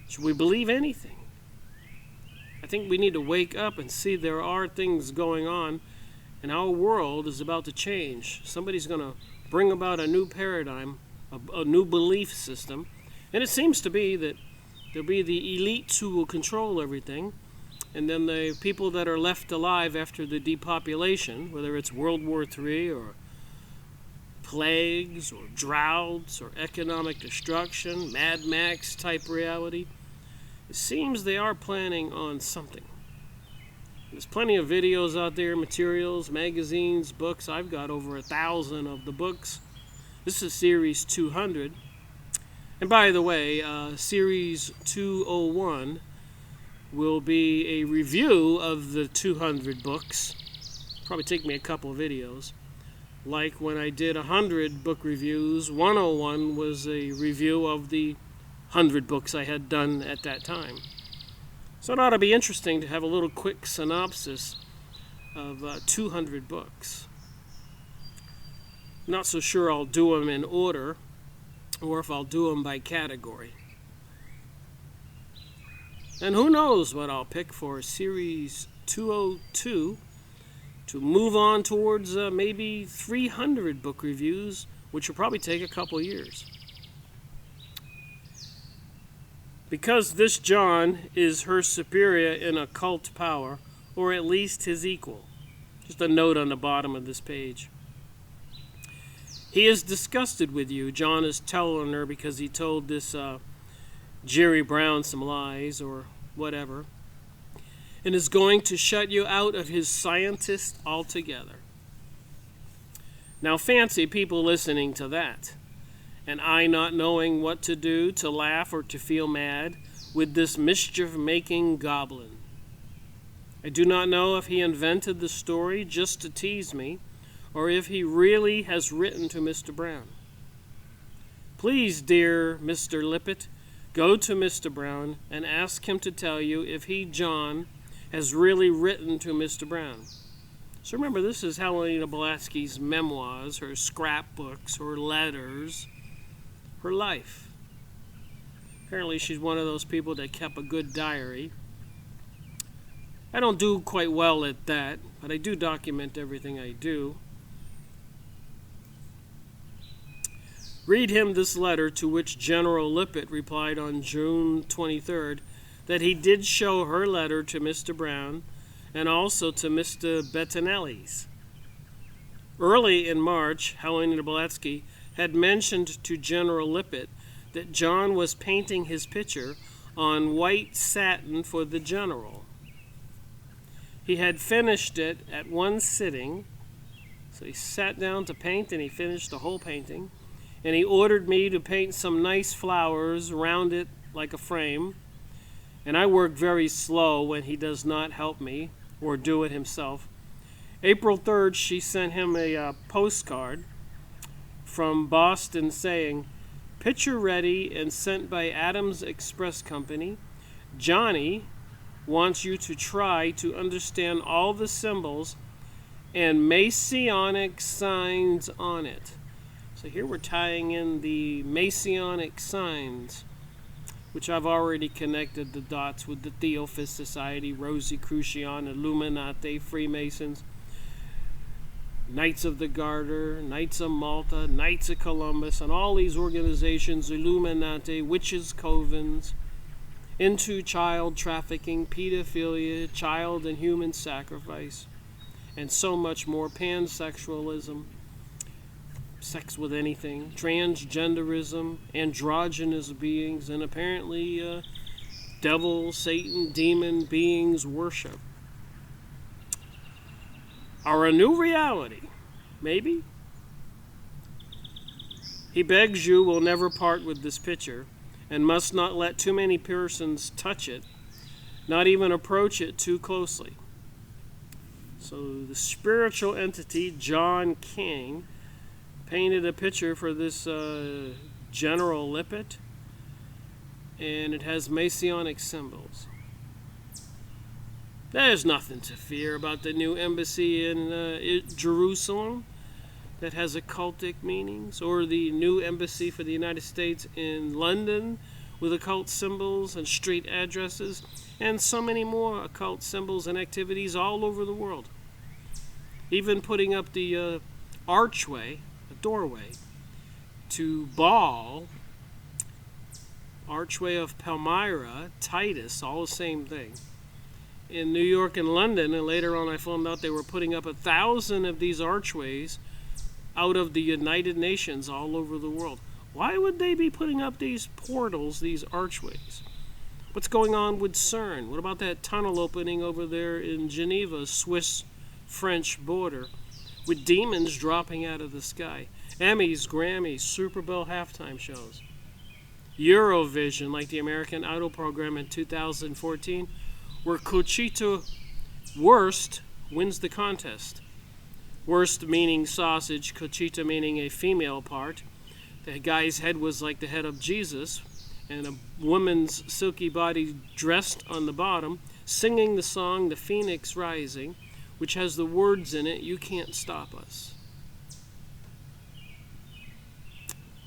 Should we believe anything? I think we need to wake up and see there are things going on, and our world is about to change. Somebody's going to bring about a new paradigm, a new belief system, and it seems to be that there'll be the elites who will control everything, and then the people that are left alive after the depopulation, whether it's World War III or plagues or droughts or economic destruction, Mad Max type reality. It seems they are planning on something. There's plenty of videos out there, materials, magazines, books. I've got over 1,000 of the books. This is Series 200. And by the way, Series 201 will be a review of the 200 books. Probably take me a couple of videos. Like when I did 100 book reviews, 101 was a review of the 100 books I had done at that time. So it ought to be interesting to have a little quick synopsis of 200 books. Not so sure I'll do them in order or if I'll do them by category. And who knows what I'll pick for Series 202 to move on towards maybe 300 book reviews, which will probably take a couple years. Because this John is her superior in occult power, or at least his equal. Just a note on the bottom of this page. He is disgusted with you. John is telling her because he told this Jerry Brown some lies or whatever, and is going to shut you out of his scientist altogether. Now fancy people listening to that, and I not knowing what to do, to laugh or to feel mad with this mischief-making goblin. I do not know if he invented the story just to tease me, or if he really has written to Mr. Brown. Please, dear Mr. Lippett, go to Mr. Brown and ask him to tell you if he, John, has really written to Mr. Brown. So remember, this is Helena Blavatsky's memoirs, her scrapbooks, her letters, her life. Apparently she's one of those people that kept a good diary. I don't do quite well at that, but I do document everything I do. Read him this letter, to which General Lippett replied on June 23rd that he did show her letter to Mr. Brown and also to Mr. Bettinelli's. Early in March, Helena Blavatsky had mentioned to General Lippett that John was painting his picture on white satin for the general. He had finished it at one sitting, so he sat down to paint and he finished the whole painting. And he ordered me to paint some nice flowers around it like a frame. And I work very slow when he does not help me or do it himself. April 3rd, she sent him a postcard from Boston saying, "Picture ready and sent by Adams Express Company. Johnny wants you to try to understand all the symbols and Masonic signs on it." So here we're tying in the Masonic signs, which I've already connected the dots with the Theophist Society, Rosicrucian, Illuminati, Freemasons, Knights of the Garter, Knights of Malta, Knights of Columbus, and all these organizations, Illuminati, witches' covens, into child trafficking, pedophilia, child and human sacrifice, and so much more, pansexualism, sex with anything, transgenderism, androgynous beings, and apparently devil, Satan, demon beings worship are a new reality, maybe? He begs you will never part with this picture and must not let too many persons touch it, not even approach it too closely. So the spiritual entity, John King, painted a picture for this General Lippett, and it has Masonic symbols. There's nothing to fear about the new embassy in Jerusalem that has occultic meanings, or the new embassy for the United States in London with occult symbols and street addresses, and so many more occult symbols and activities all over the world. Even putting up the archway, a doorway, to Baal, Archway of Palmyra, Titus, all the same thing. In New York and London, and later on I found out they were putting up 1,000 of these archways out of the United Nations all over the world. Why would they be putting up these portals, these archways? What's going on with CERN? What about that tunnel opening over there in Geneva, Swiss-French border, with demons dropping out of the sky? Emmys, Grammys, Super Bowl halftime shows. Eurovision, like the American Idol program in 2014, where Conchita Wurst wins the contest. Wurst meaning sausage, Conchita meaning a female part. The guy's head was like the head of Jesus, and a woman's silky body dressed on the bottom, singing the song The Phoenix Rising, which has the words in it, "You can't stop us."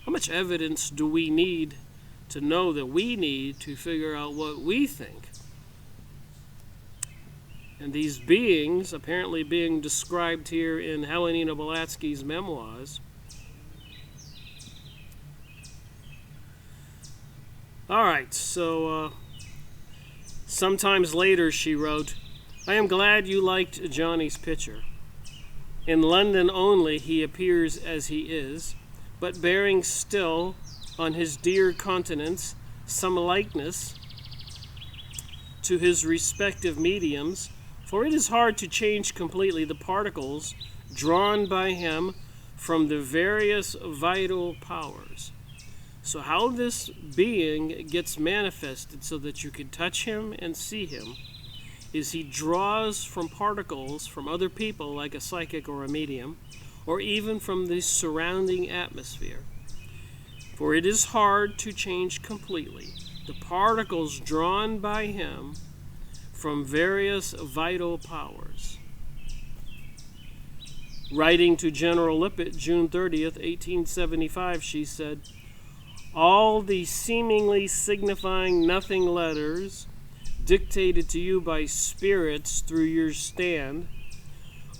How much evidence do we need to know that we need to figure out what we think? And these beings, apparently being described here in Helena Blavatsky's Memoirs. All right, so sometimes later she wrote, I am glad you liked Johnny's picture. In London only he appears as he is, but bearing still on his dear continents some likeness to his respective mediums, for it is hard to change completely the particles drawn by him from the various vital powers. So how this being gets manifested so that you can touch him and see him is he draws from particles from other people like a psychic or a medium, or even from the surrounding atmosphere. For it is hard to change completely the particles drawn by him from various vital powers. Writing to General Lippett, June 30th, 1875, she said, all the seemingly signifying nothing letters dictated to you by spirits through your stand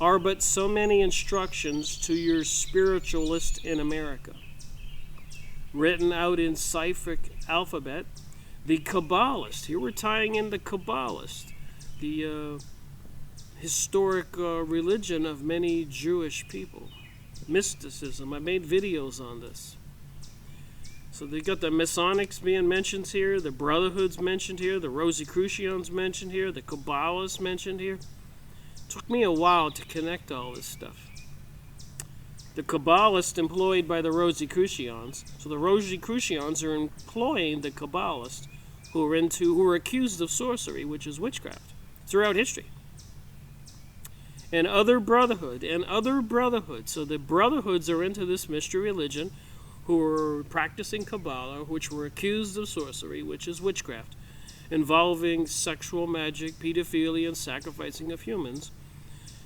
are but so many instructions to your spiritualist in America. Written out in cipheric alphabet, the Kabbalist, here we're tying in the Kabbalist, the historic religion of many Jewish people, mysticism. I made videos on this. So they got the Masonics being mentioned here, the Brotherhoods mentioned here, the Rosicrucians mentioned here, the Kabbalists mentioned here. It took me a while to connect all this stuff. The Kabbalists employed by the Rosicrucians, so the Rosicrucians are employing the Kabbalists who are accused of sorcery, which is witchcraft, throughout history. And other brotherhoods. So the brotherhoods are into this mystery religion, who were practicing Kabbalah, which were accused of sorcery, which is witchcraft, involving sexual magic, pedophilia, and sacrificing of humans.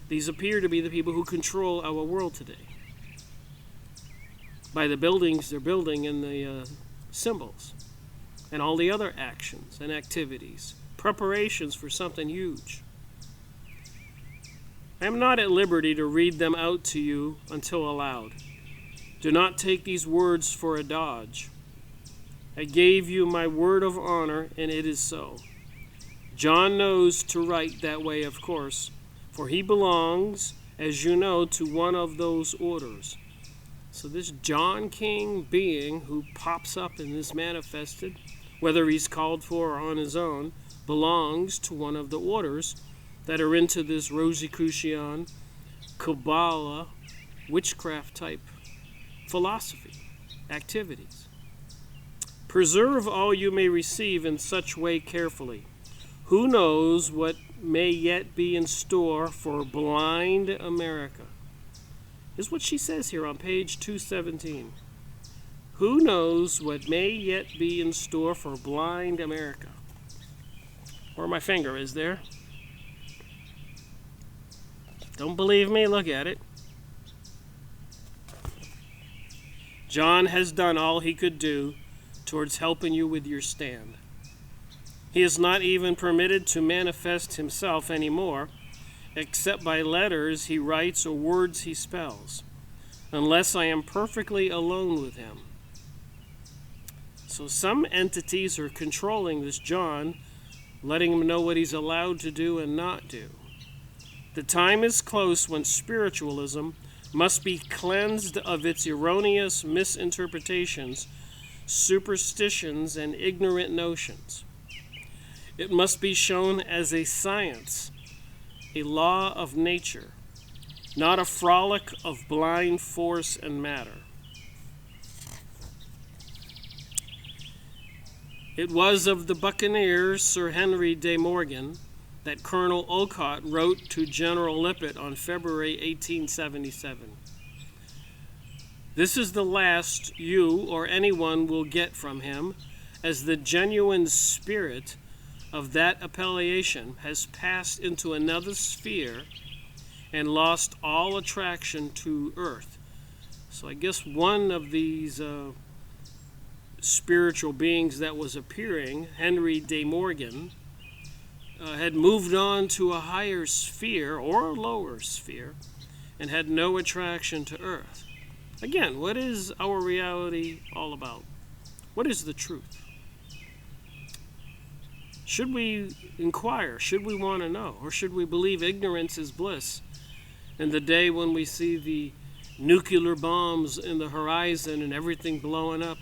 These appear to be the people who control our world today by the buildings they're building and the symbols and all the other actions and activities, preparations for something huge. I am not at liberty to read them out to you until allowed. Do not take these words for a dodge. I gave you my word of honor, and it is so. John knows to write that way, of course, for he belongs, as you know, to one of those orders. So this John King being who pops up in this manifested, whether he's called for or on his own, belongs to one of the orders that are into this Rosicrucian, Kabbalah, witchcraft type philosophy, activities. Preserve all you may receive in such way carefully. Who knows what may yet be in store for blind America? Is what she says here on page 217. Who knows what may yet be in store for blind America? Where my finger is there. Don't believe me? Look at it. John has done all he could do towards helping you with your stand. He is not even permitted to manifest himself anymore, except by letters he writes or words he spells, unless I am perfectly alone with him. So some entities are controlling this John, letting him know what he's allowed to do and not do. The time is close when spiritualism must be cleansed of its erroneous misinterpretations, superstitions, and ignorant notions. It must be shown as a science, a law of nature, not a frolic of blind force and matter. It was of the buccaneer Sir Henry de Morgan that Colonel Olcott wrote to General Lippett on February 1877. This is the last you or anyone will get from him, as the genuine spirit of that appellation has passed into another sphere and lost all attraction to earth. So I guess one of these spiritual beings that was appearing, Henry de Morgan, had moved on to a higher sphere or a lower sphere and had no attraction to Earth. Again, what is our reality all about? What is the truth? Should we inquire? Should we want to know? Or should we believe ignorance is bliss? And the day when we see the nuclear bombs in the horizon and everything blowing up,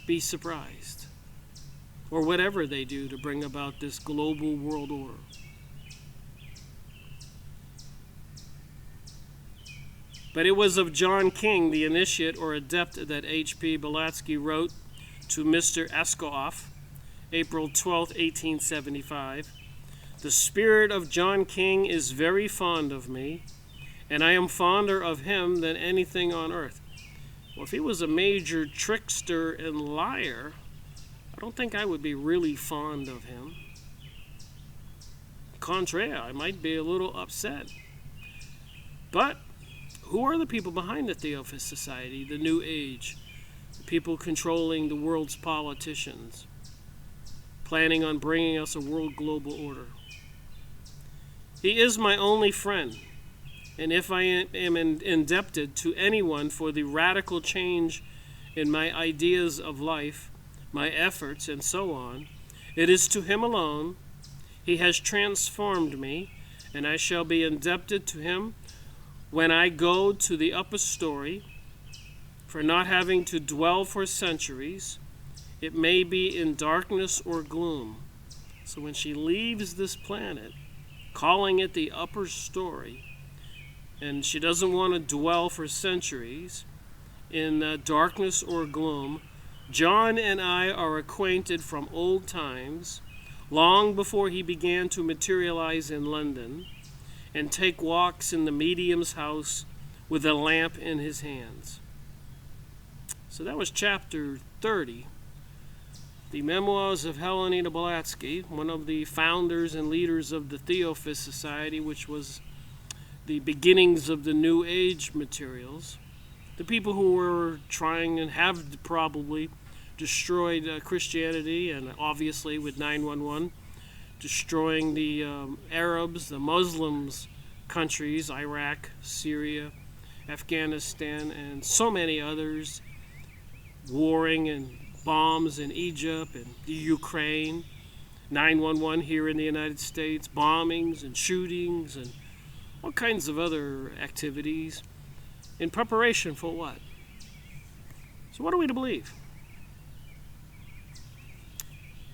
be surprised? Or whatever they do to bring about this global world order. But it was of John King, the initiate or adept, that H P Blavatsky wrote to Mr. Askoff, April 12, 1875, "The spirit of John King is very fond of me, and I am fonder of him than anything on earth." Well, if he was a major trickster and liar, I don't think I would be really fond of him. Contrary, I might be a little upset. But who are the people behind the Theosophist Society, the New Age, the people controlling the world's politicians, planning on bringing us a world global order? He is my only friend, and if I am indebted to anyone for the radical change in my ideas of life, my efforts, and so on, it is to him alone. He has transformed me, and I shall be indebted to him when I go to the upper story for not having to dwell for centuries, it may be in darkness or gloom. So when she leaves this planet, calling it the upper story, and she doesn't want to dwell for centuries in darkness or gloom, John and I are acquainted from old times, long before he began to materialize in London and take walks in the medium's house with a lamp in his hands. So that was chapter 30. The Memoirs of H P Blavatsky, one of the founders and leaders of the Theosophist Society, which was the beginnings of the New Age materials. The people who were trying and have probably destroyed Christianity, and obviously with 9/11, destroying the Arabs, the Muslims countries, Iraq, Syria, Afghanistan, and so many others, warring and bombs in Egypt and the Ukraine, 9/11 here in the United States, bombings and shootings and all kinds of other activities in preparation for what? So what are we to believe?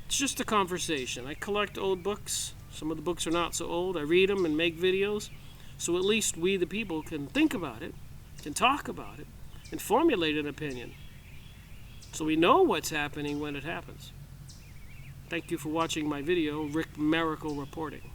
It's just a conversation. I collect old books. Some of the books are not so old. I read them and make videos. So at least we, the people, can think about it, can talk about it, and formulate an opinion. So we know what's happening when it happens. Thank you for watching my video, Rick Miracle reporting.